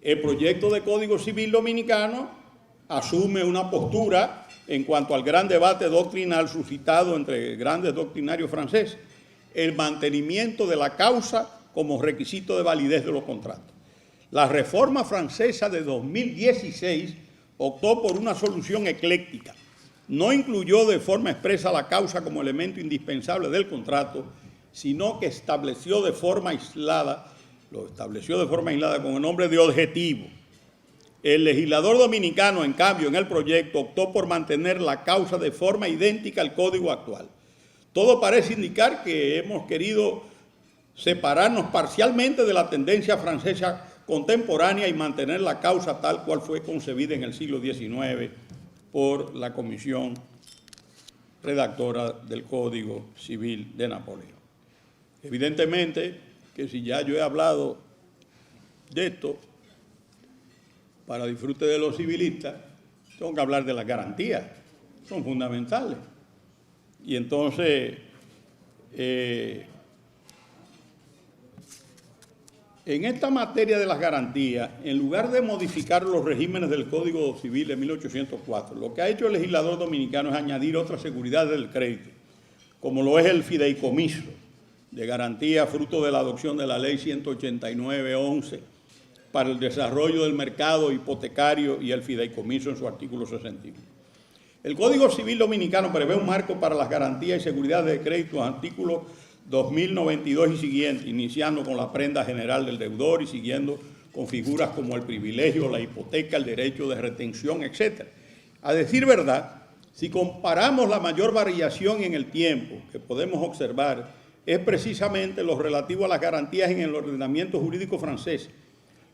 el proyecto de Código Civil Dominicano asume una postura en cuanto al gran debate doctrinal suscitado entre grandes doctrinarios franceses, el mantenimiento de la causa como requisito de validez de los contratos. La reforma francesa de 2016 optó por una solución ecléctica. No incluyó de forma expresa la causa como elemento indispensable del contrato, sino que lo estableció de forma aislada con el nombre de objetivo. El legislador dominicano, en cambio, en el proyecto optó por mantener la causa de forma idéntica al código actual. Todo parece indicar que hemos querido separarnos parcialmente de la tendencia francesa contemporánea y mantener la causa tal cual fue concebida en el siglo XIX por la comisión redactora del Código Civil de Napoleón. Evidentemente que si ya yo he hablado de esto, para disfrute de los civilistas, tengo que hablar de las garantías, son fundamentales. Y entonces, en esta materia de las garantías, en lugar de modificar los regímenes del Código Civil de 1804, lo que ha hecho el legislador dominicano es añadir otras seguridades del crédito, como lo es el fideicomiso de garantía fruto de la adopción de la Ley 189-11 para el desarrollo del mercado hipotecario y el fideicomiso en su artículo 61. El Código Civil Dominicano prevé un marco para las garantías y seguridad de crédito, artículos 2092 y siguientes, iniciando con la prenda general del deudor y siguiendo con figuras como el privilegio, la hipoteca, el derecho de retención, etc. A decir verdad, si comparamos la mayor variación en el tiempo que podemos observar, es precisamente lo relativo a las garantías en el ordenamiento jurídico francés.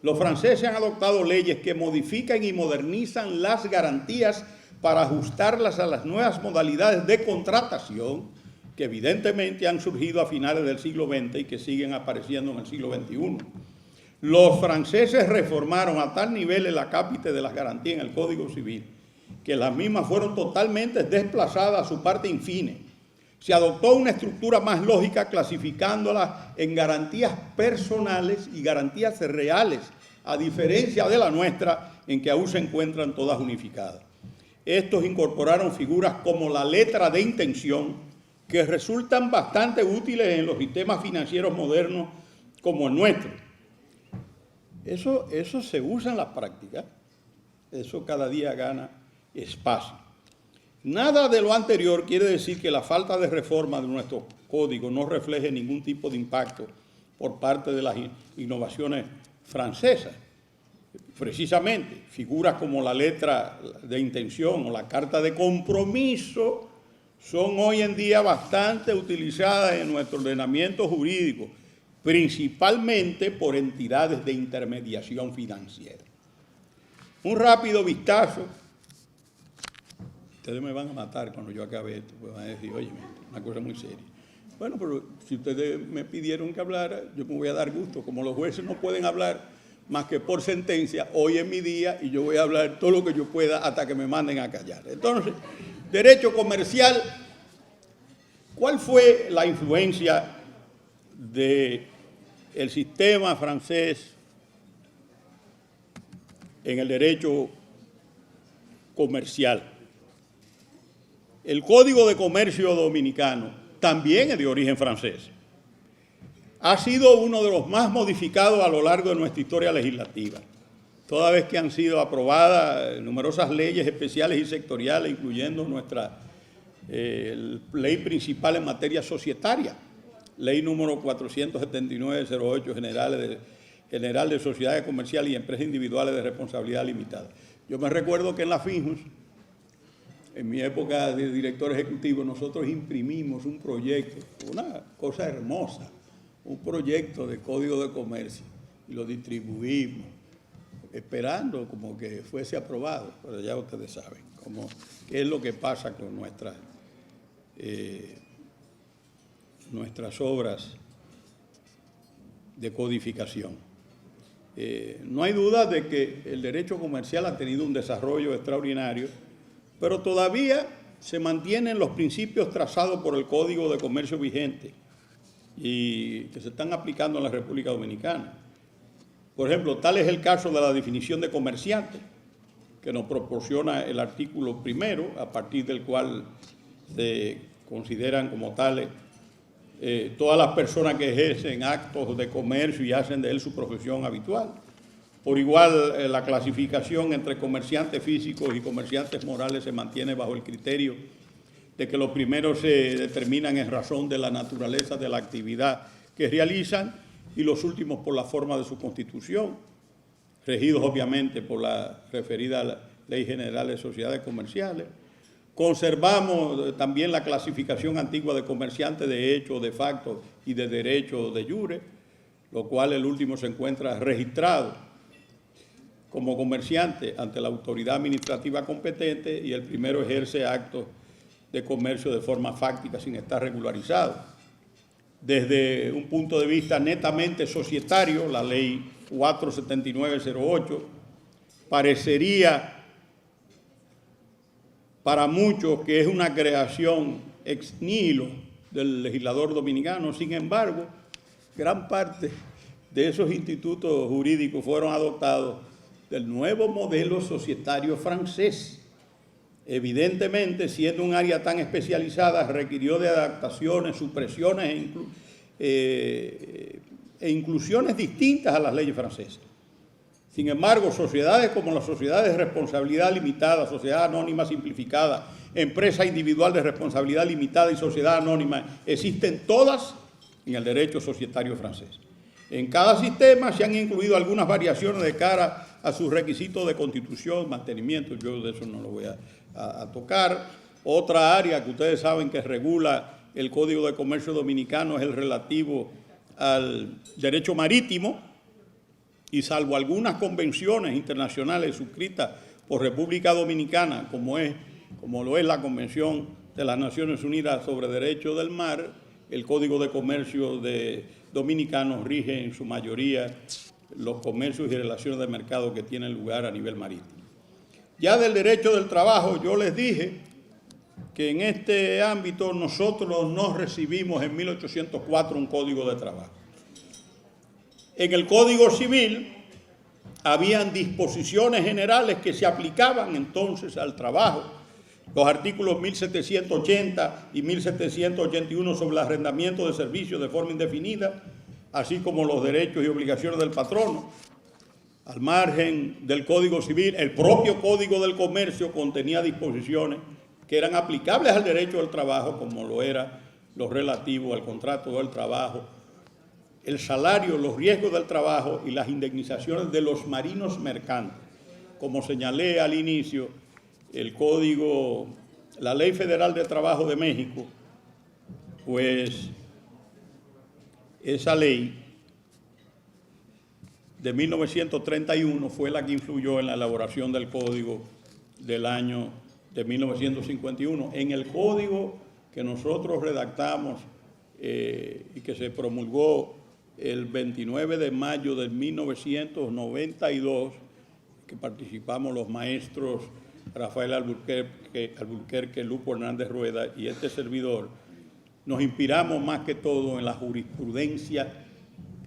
Los franceses han adoptado leyes que modifican y modernizan las garantías para ajustarlas a las nuevas modalidades de contratación que evidentemente han surgido a finales del siglo XX y que siguen apareciendo en el siglo XXI. Los franceses reformaron a tal nivel el acápite de las garantías en el Código Civil que las mismas fueron totalmente desplazadas a su parte infine. Se adoptó una estructura más lógica clasificándolas en garantías personales y garantías reales, a diferencia de la nuestra, en que aún se encuentran todas unificadas. Estos incorporaron figuras como la letra de intención, que resultan bastante útiles en los sistemas financieros modernos como el nuestro. Eso se usa en la práctica, eso cada día gana espacio. Nada de lo anterior quiere decir que la falta de reforma de nuestro código no refleje ningún tipo de impacto por parte de las innovaciones francesas. Precisamente, figuras como la letra de intención o la carta de compromiso son hoy en día bastante utilizadas en nuestro ordenamiento jurídico, principalmente por entidades de intermediación financiera. Un rápido vistazo. Ustedes me van a matar cuando yo acabe esto, pues van a decir, oye, una cosa muy seria. Bueno, pero si ustedes me pidieron que hablara, yo me voy a dar gusto. Como los jueces no pueden hablar más que por sentencia, hoy es mi día y yo voy a hablar todo lo que yo pueda hasta que me manden a callar. Entonces, derecho comercial, ¿cuál fue la influencia del sistema francés en el derecho comercial? El Código de Comercio Dominicano también es de origen francés. Ha sido uno de los más modificados a lo largo de nuestra historia legislativa, toda vez que han sido aprobadas numerosas leyes especiales y sectoriales, incluyendo nuestra ley principal en materia societaria, ley número 479-08, General de Sociedades Comerciales y Empresas Individuales de Responsabilidad Limitada. Yo me recuerdo que en la FINJUS, en mi época de director ejecutivo, nosotros imprimimos un proyecto, una cosa hermosa, un proyecto de Código de Comercio, y lo distribuimos, esperando como que fuese aprobado, pero ya ustedes saben qué es lo que pasa con nuestras obras de codificación. No hay duda de que el derecho comercial ha tenido un desarrollo extraordinario, pero todavía se mantienen los principios trazados por el Código de Comercio vigente y que se están aplicando en la República Dominicana. Por ejemplo, tal es el caso de la definición de comerciante, que nos proporciona el artículo 1, a partir del cual se consideran como tales todas las personas que ejercen actos de comercio y hacen de él su profesión habitual. Por igual, la clasificación entre comerciantes físicos y comerciantes morales se mantiene bajo el criterio de que los primeros se determinan en razón de la naturaleza de la actividad que realizan y los últimos por la forma de su constitución, regidos obviamente por la referida Ley General de Sociedades Comerciales. Conservamos también la clasificación antigua de comerciante de hecho, de facto y de derecho de jure, lo cual el último se encuentra registrado como comerciante ante la autoridad administrativa competente y el primero ejerce actos de comercio de forma fáctica sin estar regularizado. Desde un punto de vista netamente societario, la ley 47908 parecería para muchos que es una creación ex nihilo del legislador dominicano. Sin embargo, gran parte de esos institutos jurídicos fueron adoptados del nuevo modelo societario francés. Evidentemente, siendo un área tan especializada, requirió de adaptaciones, supresiones e inclusiones distintas a las leyes francesas. Sin embargo, sociedades como las sociedades de responsabilidad limitada, sociedad anónima simplificada, empresa individual de responsabilidad limitada y sociedad anónima, existen todas en el derecho societario francés. En cada sistema se han incluido algunas variaciones de cara a sus requisitos de constitución, mantenimiento. Yo de eso no lo voy a tocar. Otra área que ustedes saben que regula el Código de Comercio Dominicano es el relativo al derecho marítimo, y salvo algunas convenciones internacionales suscritas por República Dominicana, como lo es la Convención de las Naciones Unidas sobre Derecho del Mar, el Código de Comercio Dominicano rige en su mayoría los comercios y relaciones de mercado que tienen lugar a nivel marítimo. Ya del derecho del trabajo, yo les dije que en este ámbito nosotros no recibimos en 1804 un código de trabajo. En el Código Civil habían disposiciones generales que se aplicaban entonces al trabajo. Los artículos 1780 y 1781 sobre el arrendamiento de servicios de forma indefinida, así como los derechos y obligaciones del patrono. Al margen del Código Civil, el propio Código del Comercio contenía disposiciones que eran aplicables al derecho del trabajo, como lo era lo relativo al contrato del trabajo, el salario, los riesgos del trabajo y las indemnizaciones de los marinos mercantes. Como señalé al inicio, la Ley Federal de Trabajo de México, pues esa ley de 1931 fue la que influyó en la elaboración del Código del año de 1951. En el Código que nosotros redactamos y que se promulgó el 29 de mayo de 1992, que participamos los maestros Rafael Alburquerque, Lupo Hernández Rueda y este servidor, nos inspiramos más que todo en la jurisprudencia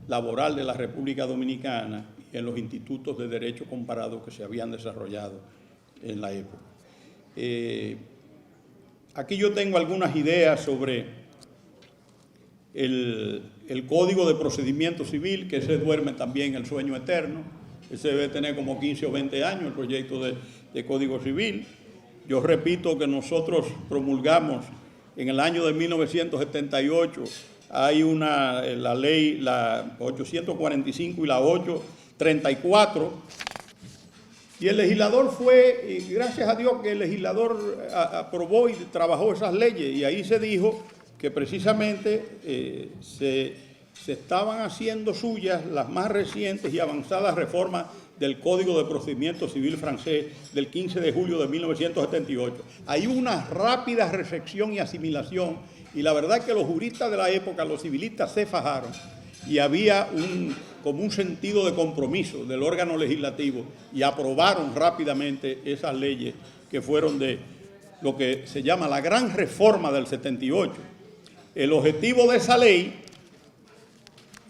laboral de la República Dominicana y en los institutos de derecho comparado que se habían desarrollado en la época. Aquí yo tengo algunas ideas sobre el Código de Procedimiento Civil, que se duerme también el sueño eterno. Ese debe tener como 15 o 20 años, el proyecto de Código Civil. Yo repito que nosotros promulgamos en el año de 1978, hay la ley, la 845 y la 834, y el legislador fue, y gracias a Dios que el legislador aprobó y trabajó esas leyes, y ahí se dijo que precisamente se se estaban haciendo suyas las más recientes y avanzadas reformas del Código de Procedimiento Civil francés del 15 de julio de 1978. Hay una rápida recepción y asimilación, y la verdad es que los juristas de la época, los civilistas, se fajaron, y había como un sentido de compromiso del órgano legislativo, y aprobaron rápidamente esas leyes que fueron de lo que se llama la Gran Reforma del 78. El objetivo de esa ley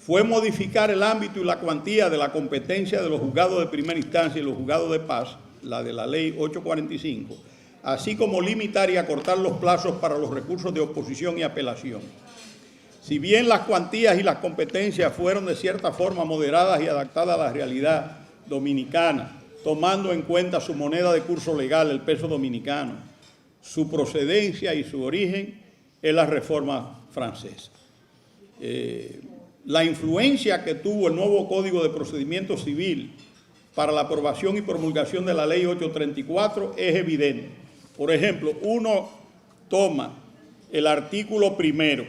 fue modificar el ámbito y la cuantía de la competencia de los juzgados de primera instancia y los juzgados de paz, la de la ley 845, así como limitar y acortar los plazos para los recursos de oposición y apelación. Si bien las cuantías y las competencias fueron de cierta forma moderadas y adaptadas a la realidad dominicana, tomando en cuenta su moneda de curso legal, el peso dominicano, su procedencia y su origen es la reforma francesa. La influencia que tuvo el nuevo Código de Procedimiento Civil para la aprobación y promulgación de la Ley 834 es evidente. Por ejemplo, uno toma el artículo primero.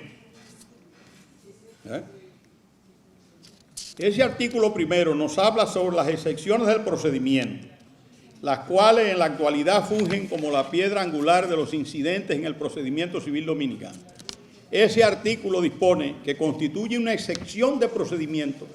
Ese artículo primero nos habla sobre las excepciones del procedimiento, las cuales en la actualidad fungen como la piedra angular de los incidentes en el procedimiento civil dominicano. Ese artículo dispone que constituye una excepción de procedimiento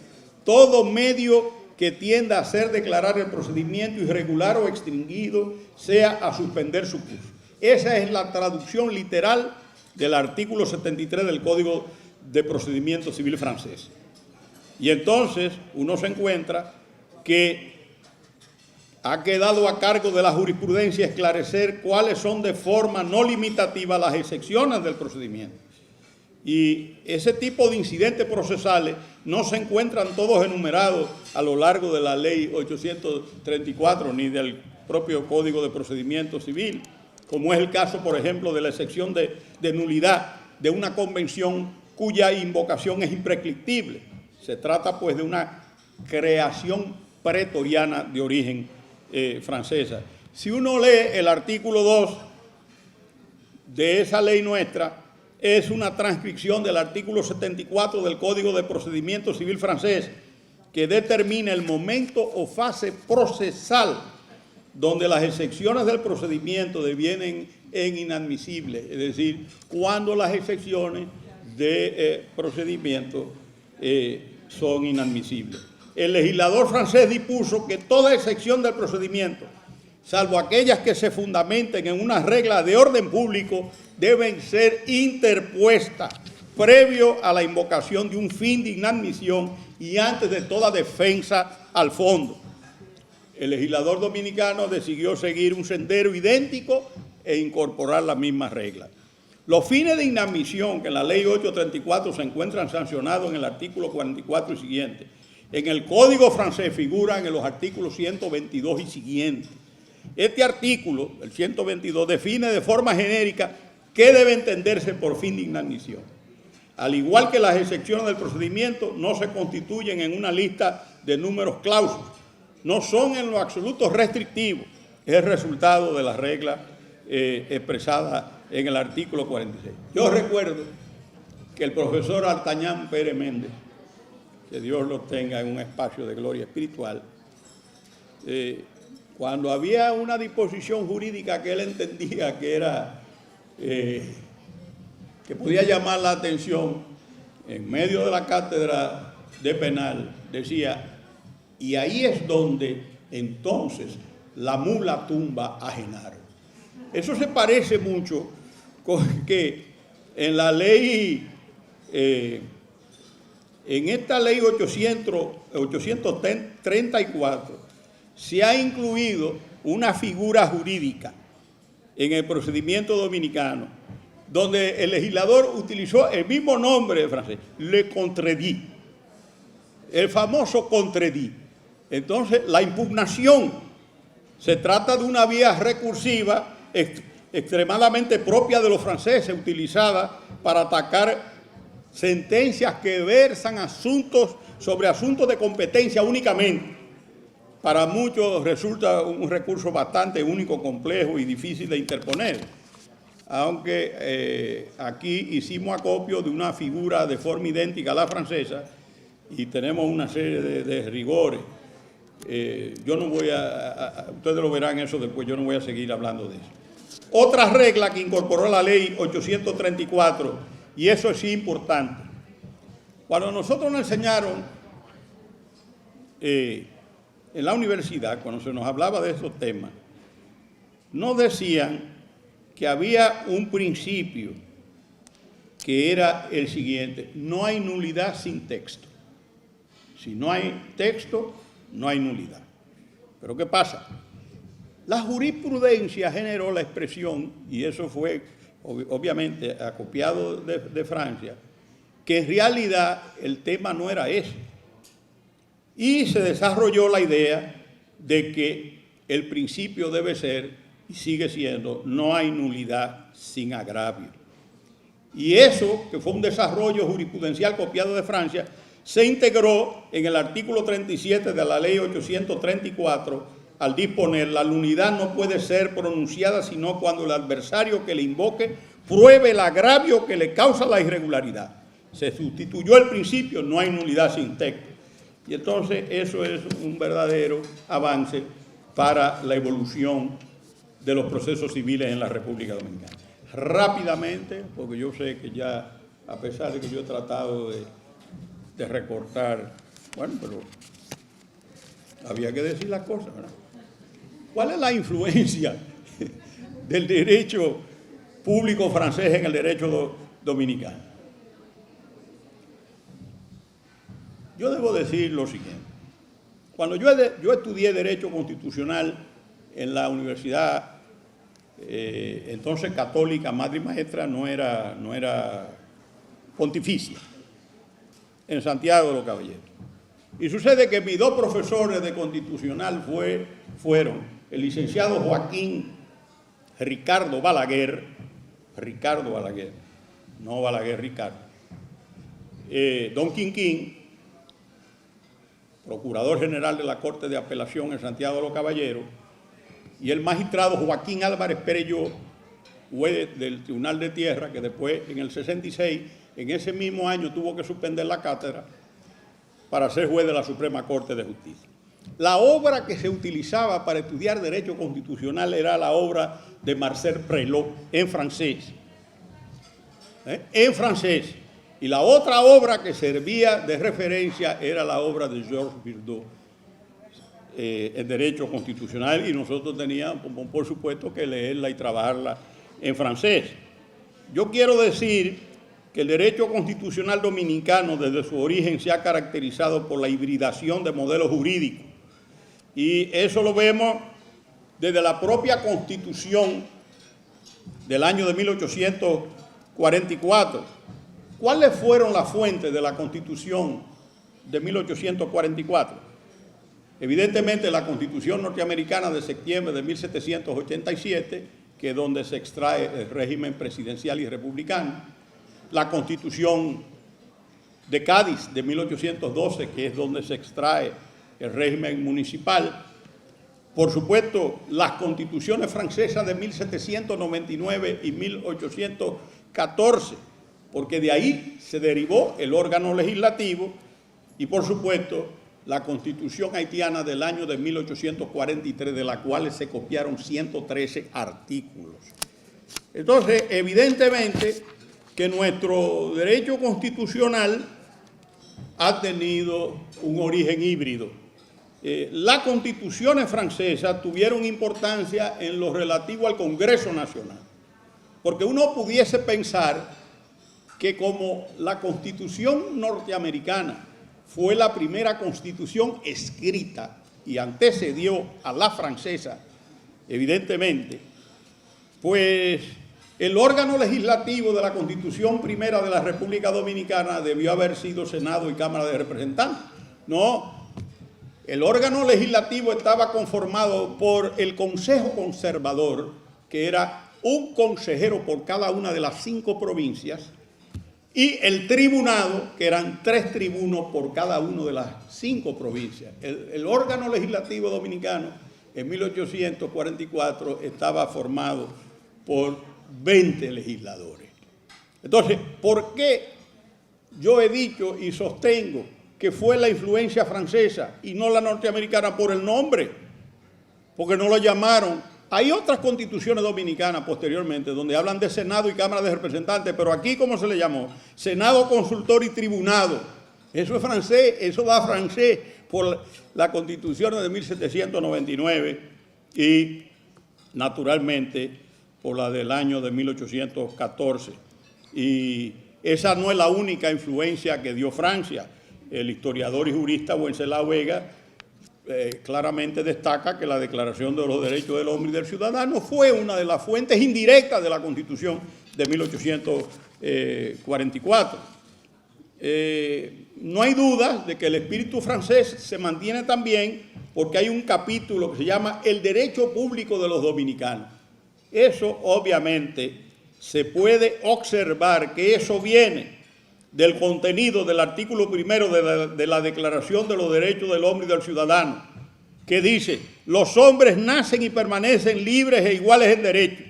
todo medio que tienda a hacer declarar el procedimiento irregular o extinguido, sea a suspender su curso. Esa es la traducción literal del artículo 73 del Código de Procedimiento Civil francés. Y entonces uno se encuentra que ha quedado a cargo de la jurisprudencia esclarecer cuáles son de forma no limitativa las excepciones del procedimiento. Y ese tipo de incidentes procesales no se encuentran todos enumerados a lo largo de la Ley 834 ni del propio Código de Procedimiento Civil, como es el caso, por ejemplo, de la excepción de nulidad de una convención cuya invocación es imprescriptible. Se trata, pues, de una creación pretoriana de origen francesa. Si uno lee el artículo 2 de esa ley nuestra, es una transcripción del artículo 74 del Código de Procedimiento Civil francés, que determina el momento o fase procesal donde las excepciones del procedimiento devienen en inadmisibles, es decir, cuando las excepciones de procedimiento son inadmisibles. El legislador francés dispuso que toda excepción del procedimiento, salvo aquellas que se fundamenten en una regla de orden público, deben ser interpuestas previo a la invocación de un fin de inadmisión y antes de toda defensa al fondo. El legislador dominicano decidió seguir un sendero idéntico e incorporar las mismas reglas. Los fines de inadmisión que en la Ley 834 se encuentran sancionados en el artículo 44 y siguiente, en el Código francés figuran en los artículos 122 y siguientes. Este artículo, el 122, define de forma genérica qué debe entenderse por fin de inadmisión. Al igual que las excepciones del procedimiento, no se constituyen en una lista de números clausus, no son en lo absoluto restrictivos, es el resultado de las reglas expresadas en el artículo 46. Yo recuerdo que el profesor Artañán Pérez Méndez, que Dios lo tenga en un espacio de gloria espiritual, cuando había una disposición jurídica que él entendía que era que podía llamar la atención, en medio de la cátedra de penal, decía, y ahí es donde entonces la mula tumba a Genaro. Eso se parece mucho con que en la ley, en esta ley 834, se ha incluido una figura jurídica en el procedimiento dominicano, donde el legislador utilizó el mismo nombre de francés, le contredit, el famoso contredit. Entonces, la impugnación se trata de una vía recursiva extremadamente propia de los franceses, utilizada para atacar sentencias que versan sobre asuntos de competencia únicamente. Para muchos resulta un recurso bastante único, complejo y difícil de interponer. aunque aquí hicimos acopio de una figura de forma idéntica a la francesa y tenemos una serie de rigores. Yo no voy ustedes lo verán eso después, yo no voy a seguir hablando de eso. Otra regla que incorporó la ley 834, y eso es importante. Cuando nosotros nos enseñaron en la universidad, cuando se nos hablaba de esos temas, nos decían que había un principio que era el siguiente: no hay nulidad sin texto. Si no hay texto, no hay nulidad. Pero ¿qué pasa? La jurisprudencia generó la expresión, y eso fue obviamente acopiado de Francia, que en realidad el tema no era ese. Y se desarrolló la idea de que el principio debe ser, y sigue siendo, no hay nulidad sin agravio. Y eso, que fue un desarrollo jurisprudencial copiado de Francia, se integró en el artículo 37 de la ley 834 al disponer: la nulidad no puede ser pronunciada sino cuando el adversario que le invoque pruebe el agravio que le causa la irregularidad. Se sustituyó el principio, no hay nulidad sin texto. Y entonces eso es un verdadero avance para la evolución de los procesos civiles en la República Dominicana. Rápidamente, porque yo sé que ya, a pesar de que yo he tratado de recortar, bueno, pero había que decir las cosas, ¿verdad? ¿Cuál es la influencia del derecho público francés en el derecho dominicano? Yo debo decir lo siguiente. Cuando yo estudié Derecho Constitucional en la universidad, entonces católica, madre y maestra, no era pontificia, en Santiago de los Caballeros. Y sucede que mis dos profesores de Constitucional fueron el licenciado Ricardo Balaguer, no Balaguer Ricardo, don Quinquín, procurador general de la Corte de Apelación en Santiago de los Caballeros, y el magistrado Joaquín Álvarez Perelló, juez del Tribunal de Tierra, que después, en el 66, en ese mismo año, tuvo que suspender la cátedra para ser juez de la Suprema Corte de Justicia. La obra que se utilizaba para estudiar Derecho Constitucional era la obra de Marcel Prelot, en francés. En francés. Y la otra obra que servía de referencia era la obra de Georges Birdot, en Derecho Constitucional, y nosotros teníamos, por supuesto, que leerla y trabajarla en francés. Yo quiero decir que el derecho constitucional dominicano desde su origen se ha caracterizado por la hibridación de modelos jurídicos, y eso lo vemos desde la propia Constitución del año de 1844. ¿Cuáles fueron las fuentes de la Constitución de 1844? Evidentemente la Constitución norteamericana de septiembre de 1787, que es donde se extrae el régimen presidencial y republicano; la Constitución de Cádiz de 1812, que es donde se extrae el régimen municipal; por supuesto, las constituciones francesas de 1799 y 1814, porque de ahí se derivó el órgano legislativo; y por supuesto, la Constitución haitiana del año de 1843, de la cual se copiaron 113 artículos. Entonces, evidentemente que nuestro derecho constitucional ha tenido un origen híbrido. Las constituciones francesas tuvieron importancia en lo relativo al Congreso Nacional, porque uno pudiese pensar que como la Constitución norteamericana fue la primera constitución escrita y antecedió a la francesa, evidentemente, pues el órgano legislativo de la Constitución primera de la República Dominicana debió haber sido Senado y Cámara de Representantes. No, el órgano legislativo estaba conformado por el Consejo Conservador, que era un consejero por cada una de las 5 provincias, y el tribunado, que eran 3 tribunos por cada una de las 5 provincias. El órgano legislativo dominicano en 1844 estaba formado por 20 legisladores. Entonces, ¿por qué yo he dicho y sostengo que fue la influencia francesa y no la norteamericana por el nombre? Porque no lo llamaron. Hay otras constituciones dominicanas posteriormente donde hablan de Senado y Cámara de Representantes, pero aquí, ¿cómo se le llamó? Senado, consultor y tribunado. Eso es francés, eso va francés por la Constitución de 1799 y, naturalmente, por la del año de 1814. Y esa no es la única influencia que dio Francia. El historiador y jurista Wenceslao Vega claramente destaca que la Declaración de los Derechos del Hombre y del Ciudadano fue una de las fuentes indirectas de la Constitución de 1844. No hay duda de que el espíritu francés se mantiene también porque hay un capítulo que se llama El Derecho Público de los Dominicanos. Eso, obviamente, se puede observar que eso viene del contenido del artículo primero de la Declaración de los Derechos del Hombre y del Ciudadano, que dice: los hombres nacen y permanecen libres e iguales en derecho.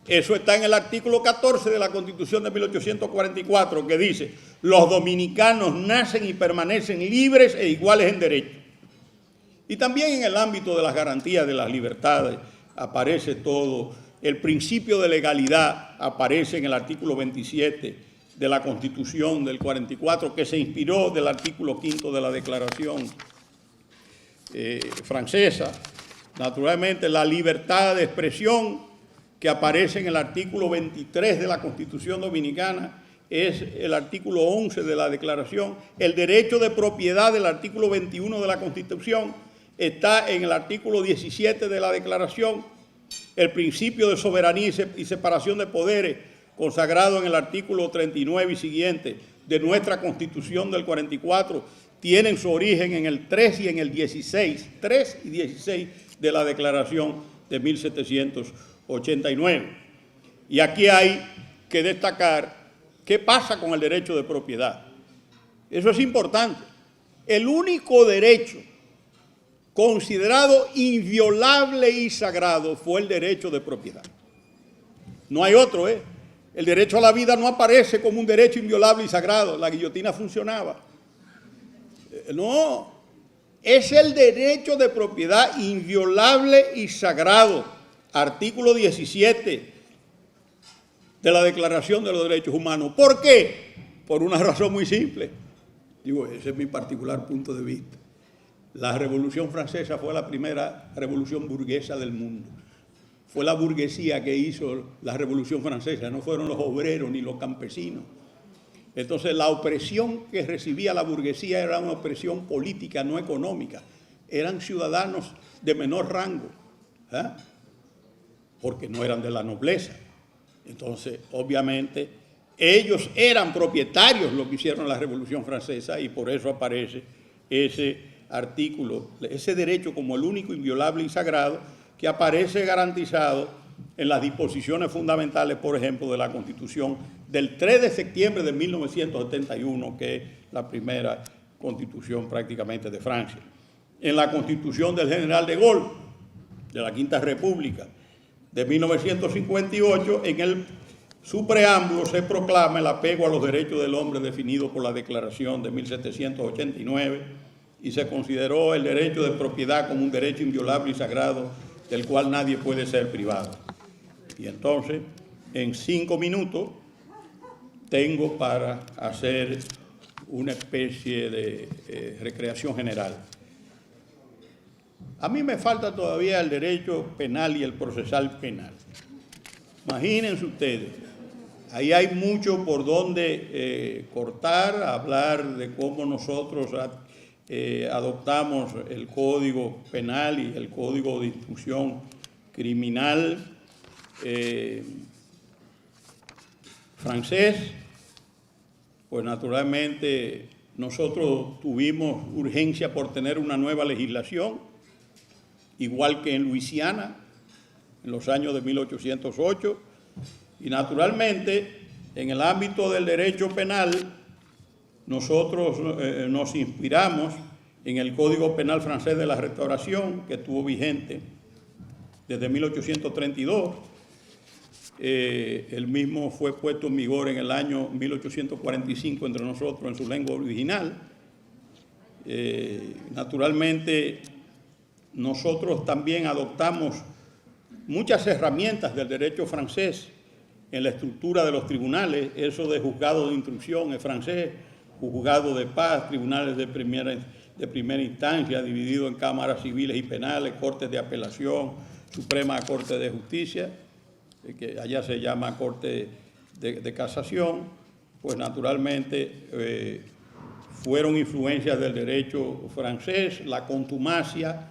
Eso está en el artículo 14 de la Constitución de 1844, que dice: los dominicanos nacen y permanecen libres e iguales en derecho. Y también en el ámbito de las garantías de las libertades aparece todo. El principio de legalidad aparece en el artículo 27 de la Constitución del 44, que se inspiró del artículo 5 de la Declaración francesa. Naturalmente, la libertad de expresión, que aparece en el artículo 23 de la Constitución Dominicana, es el artículo 11 de la Declaración. El derecho de propiedad del artículo 21 de la Constitución está en el artículo 17 de la Declaración. El principio de soberanía y separación de poderes, consagrado en el artículo 39 y siguiente de nuestra Constitución del 44, tienen su origen en el 3 y en el 16, 3 y 16 de la Declaración de 1789. Y aquí hay que destacar qué pasa con el derecho de propiedad. Eso es importante. El único derecho considerado inviolable y sagrado fue el derecho de propiedad. No hay otro, ¿eh? El derecho a la vida no aparece como un derecho inviolable y sagrado. La guillotina funcionaba. No, es el derecho de propiedad inviolable y sagrado. Artículo 17 de la Declaración de los Derechos Humanos. ¿Por qué? Por una razón muy simple. Digo, ese es mi particular punto de vista. La Revolución Francesa fue la primera revolución burguesa del mundo. Fue la burguesía que hizo la Revolución Francesa, no fueron los obreros ni los campesinos. Entonces, la opresión que recibía la burguesía era una opresión política, no económica. Eran ciudadanos de menor rango, porque no eran de la nobleza. Entonces, obviamente, ellos eran propietarios, lo que hicieron la Revolución Francesa, y por eso aparece ese artículo, ese derecho como el único inviolable y sagrado, que aparece garantizado en las disposiciones fundamentales, por ejemplo, de la Constitución del 3 de septiembre de 1971, que es la primera constitución prácticamente de Francia. En la Constitución del general de Gaulle, de la Quinta República, de 1958, en su preámbulo se proclama el apego a los derechos del hombre definido por la Declaración de 1789 y se consideró el derecho de propiedad como un derecho inviolable y sagrado del cual nadie puede ser privado. Y entonces, en 5 minutos, tengo para hacer una especie de recreación general. A mí me falta todavía el derecho penal y el procesal penal. Imagínense ustedes, ahí hay mucho por donde cortar, hablar de cómo nosotros adoptamos el Código Penal y el Código de Instrucción Criminal francés. Pues naturalmente nosotros tuvimos urgencia por tener una nueva legislación, igual que en Luisiana, en los años de 1808, y naturalmente en el ámbito del derecho penal nosotros nos inspiramos en el Código Penal francés de la Restauración, que estuvo vigente desde 1832, el mismo fue puesto en vigor en el año 1845 entre nosotros en su lengua original. Naturalmente, nosotros también adoptamos muchas herramientas del derecho francés en la estructura de los tribunales. Eso de juzgado de instrucción es francés, juzgado de paz, tribunales de primera instancia, dividido en cámaras civiles y penales, cortes de apelación, Suprema Corte de Justicia, que allá se llama Corte de Casación. Pues naturalmente fueron influencias del derecho francés. La contumacia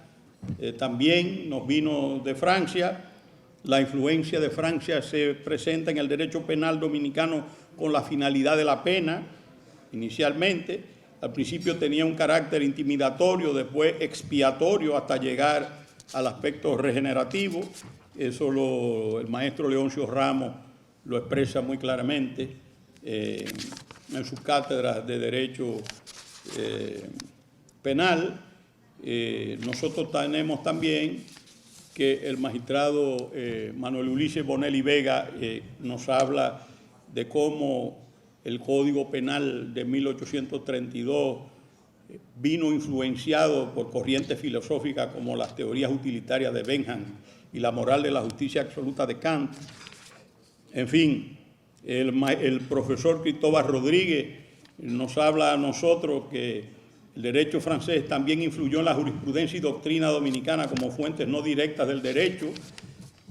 también nos vino de Francia. La influencia de Francia se presenta en el derecho penal dominicano con la finalidad de la pena, inicialmente. Al principio tenía un carácter intimidatorio, después expiatorio, hasta llegar al aspecto regenerativo. Eso el maestro Leoncio Ramos lo expresa muy claramente en sus cátedras de Derecho Penal. Nosotros tenemos también que el magistrado Manuel Ulises Bonelli Vega nos habla de cómo el Código Penal de 1832 vino influenciado por corrientes filosóficas como las teorías utilitarias de Bentham y la moral de la justicia absoluta de Kant. En fin, el profesor Cristóbal Rodríguez nos habla a nosotros que el derecho francés también influyó en la jurisprudencia y doctrina dominicana como fuentes no directas del derecho,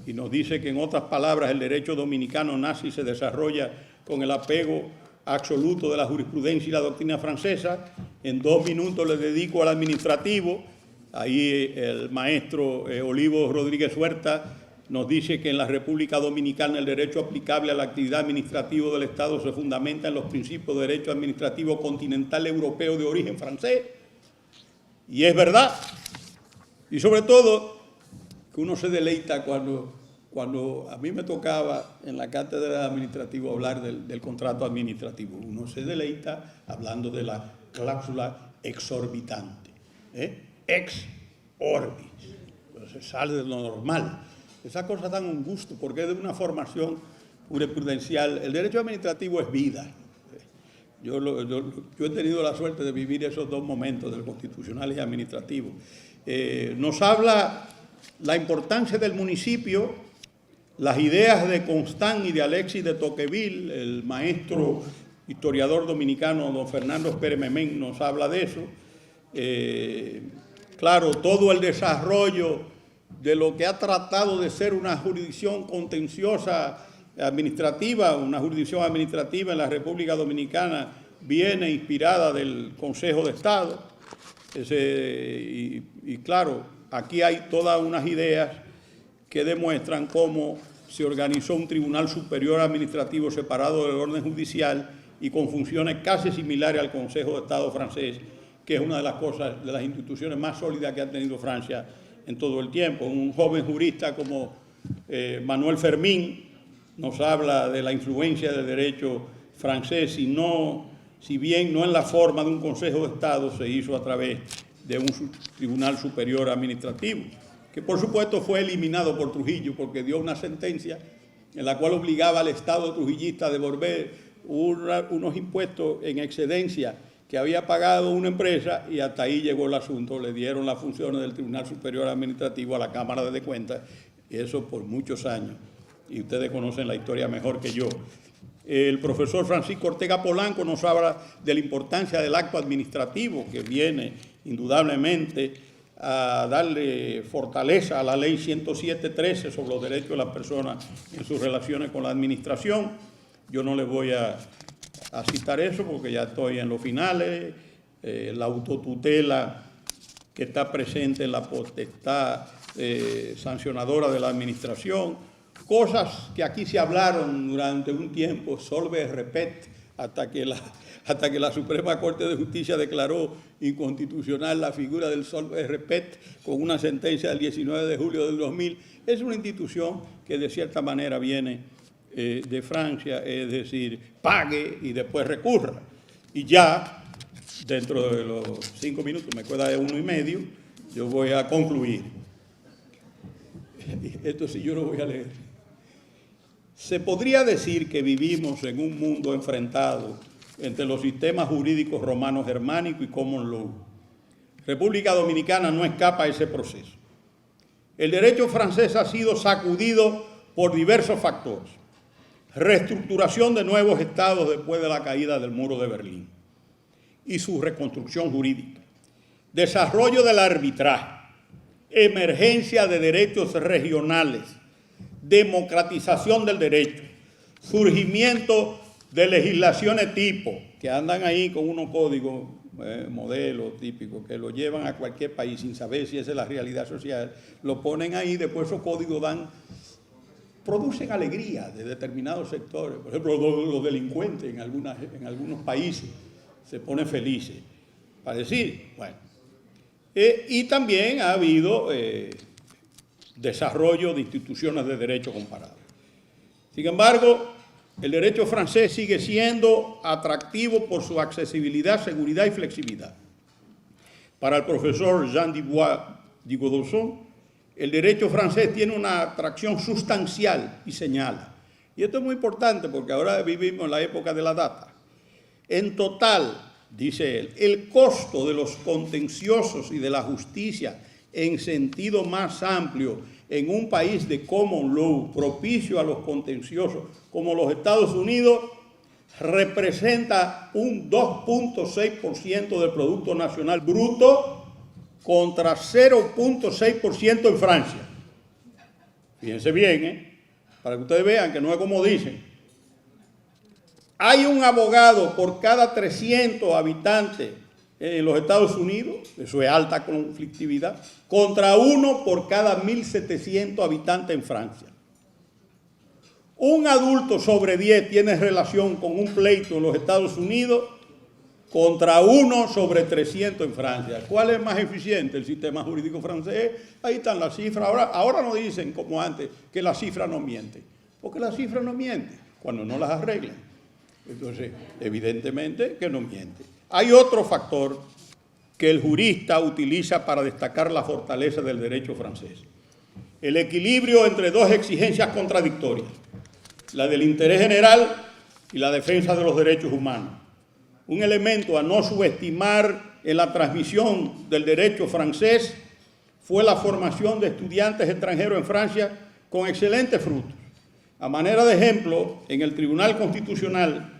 y nos dice que, en otras palabras, el derecho dominicano nace y se desarrolla con el apego absoluto de la jurisprudencia y la doctrina francesa. En 2 minutos le dedico al administrativo. Ahí el maestro Olivo Rodríguez Huerta nos dice que en la República Dominicana el derecho aplicable a la actividad administrativa del Estado se fundamenta en los principios de derecho administrativo continental europeo de origen francés. Y es verdad. Y sobre todo, que uno se deleita cuando a mí me tocaba en la cátedra administrativa hablar del contrato administrativo. Uno se deleita hablando de la cláusula exorbitante. Ex orbis. Se sale de lo normal. Esas cosas dan un gusto porque es de una formación jurisprudencial. El derecho administrativo es vida. Yo he tenido la suerte de vivir esos 2 momentos, del constitucional y administrativo. Nos habla la importancia del municipio, las ideas de Constant y de Alexis de Tocqueville. El maestro historiador dominicano don Fernando Pérez Memén nos habla de eso. Claro, todo el desarrollo de lo que ha tratado de ser una jurisdicción contenciosa administrativa, una jurisdicción administrativa en la República Dominicana, viene inspirada del Consejo de Estado. Y claro, aquí hay todas unas ideas que demuestran cómo se organizó un Tribunal Superior Administrativo separado del orden judicial y con funciones casi similares al Consejo de Estado francés, que es una de las cosas, de las instituciones más sólidas que ha tenido Francia en todo el tiempo. Un joven jurista como Manuel Fermín nos habla de la influencia del derecho francés, si bien no en la forma de un Consejo de Estado, se hizo a través de un Tribunal Superior Administrativo, que por supuesto fue eliminado por Trujillo, porque dio una sentencia en la cual obligaba al Estado trujillista a devolver unos impuestos en excedencia que había pagado una empresa, y hasta ahí llegó el asunto. Le dieron las funciones del Tribunal Superior Administrativo a la Cámara de Cuentas, y eso por muchos años, y ustedes conocen la historia mejor que yo. El profesor Francisco Ortega Polanco nos habla de la importancia del acto administrativo, que viene indudablemente a darle fortaleza a la ley 107.13 sobre los derechos de las personas en sus relaciones con la administración. Yo no les voy a citar eso porque ya estoy en los finales. La autotutela que está presente en la potestad sancionadora de la administración, cosas que aquí se hablaron durante un tiempo, solve repet, hasta que la Suprema Corte de Justicia declaró inconstitucional la figura del solve repet con una sentencia del 19 de julio del 2000. Es una institución que de cierta manera viene de Francia, es decir, pague y después recurra. Y ya, dentro de los 5 minutos, me queda de 1 y medio, yo voy a concluir. Esto sí yo lo voy a leer. Se podría decir que vivimos en un mundo enfrentado entre los sistemas jurídicos romanos germánico y common law. República Dominicana no escapa a ese proceso. El derecho francés ha sido sacudido por diversos factores. Reestructuración de nuevos estados después de la caída del muro de Berlín y su reconstrucción jurídica. Desarrollo del arbitraje, emergencia de derechos regionales, democratización del derecho, surgimiento de legislaciones tipo, que andan ahí con unos códigos, modelos típicos, que lo llevan a cualquier país sin saber si esa es la realidad social, lo ponen ahí, después esos códigos producen alegría de determinados sectores. Por ejemplo, los delincuentes en algunos países se ponen felices para decir, bueno. Y también ha habido desarrollo de instituciones de derecho comparado. Sin embargo, el derecho francés sigue siendo atractivo por su accesibilidad, seguridad y flexibilidad. Para el profesor Jean Dubois de Godosson, el derecho francés tiene una atracción sustancial y señala. Y esto es muy importante porque ahora vivimos en la época de la data. En total, dice él, el costo de los contenciosos y de la justicia en sentido más amplio en un país de common law propicio a los contenciosos como los Estados Unidos representa un 2.6% del Producto Nacional Bruto contra 0.6% en Francia. Fíjense bien, para que ustedes vean que no es como dicen. Hay un abogado por cada 300 habitantes en los Estados Unidos, eso es alta conflictividad, contra 1 por cada 1.700 habitantes en Francia. Un adulto sobre 10 tiene relación con un pleito en los Estados Unidos contra 1 sobre 300 en Francia. ¿Cuál es más eficiente? El sistema jurídico francés. Ahí están las cifras. Ahora no dicen, como antes, que las cifras no mienten, porque las cifras no mienten cuando no las arreglan. Entonces, evidentemente que no miente. Hay otro factor que el jurista utiliza para destacar la fortaleza del derecho francés. El equilibrio entre dos exigencias contradictorias, la del interés general y la defensa de los derechos humanos. Un elemento a no subestimar en la transmisión del derecho francés fue la formación de estudiantes extranjeros en Francia con excelentes frutos. A manera de ejemplo, en el Tribunal Constitucional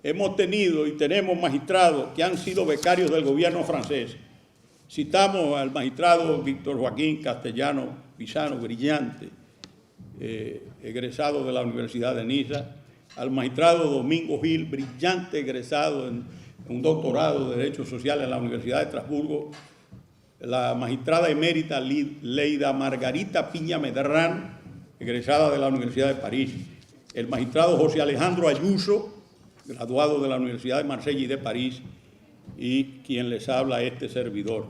hemos tenido y tenemos magistrados que han sido becarios del gobierno francés. Citamos al magistrado Víctor Joaquín Castellano Pisano, brillante, egresado de la Universidad de Niza, al magistrado Domingo Gil, brillante egresado en un doctorado de Derecho Social en la Universidad de Estrasburgo, la magistrada emérita Leida Margarita Piña Medrán, egresada de la Universidad de París, el magistrado José Alejandro Ayuso, graduado de la Universidad de Marsella y de París, y quien les habla, este servidor.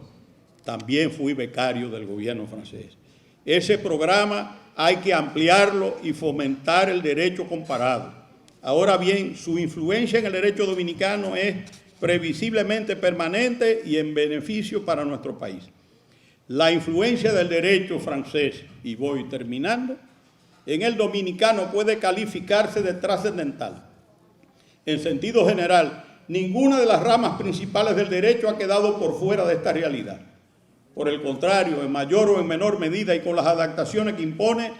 También fui becario del gobierno francés. Ese programa hay que ampliarlo y fomentar el derecho comparado. Ahora bien, su influencia en el derecho dominicano es previsiblemente permanente y en beneficio para nuestro país. La influencia del derecho francés, y voy terminando, en el dominicano puede calificarse de trascendental. En sentido general, ninguna de las ramas principales del derecho ha quedado por fuera de esta realidad. Por el contrario, en mayor o en menor medida y con las adaptaciones que impone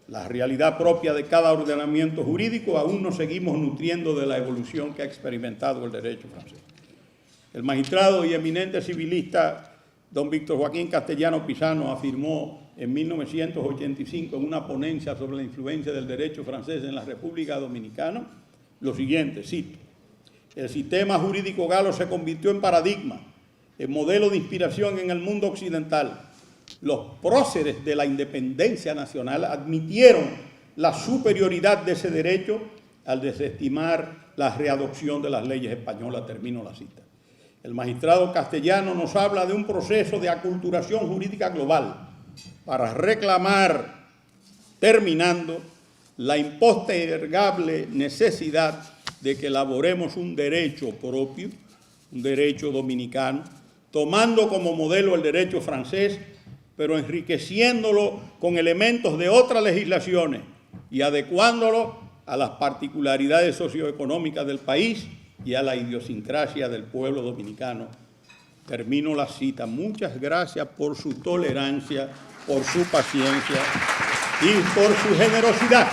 la realidad propia de cada ordenamiento jurídico, aún nos seguimos nutriendo de la evolución que ha experimentado el derecho francés. El magistrado y eminente civilista don Víctor Joaquín Castellano Pisano afirmó en 1985 en una ponencia sobre la influencia del derecho francés en la República Dominicana lo siguiente, cito: el sistema jurídico galo se convirtió en paradigma, en modelo de inspiración en el mundo occidental. Los próceres de la independencia nacional admitieron la superioridad de ese derecho al desestimar la readopción de las leyes españolas. Termino la cita. El magistrado Castellano nos habla de un proceso de aculturación jurídica global para reclamar, terminando, la impostergable necesidad de que elaboremos un derecho propio, un derecho dominicano, tomando como modelo el derecho francés, pero enriqueciéndolo con elementos de otras legislaciones y adecuándolo a las particularidades socioeconómicas del país y a la idiosincrasia del pueblo dominicano. Termino la cita. Muchas gracias por su tolerancia, por su paciencia y por su generosidad.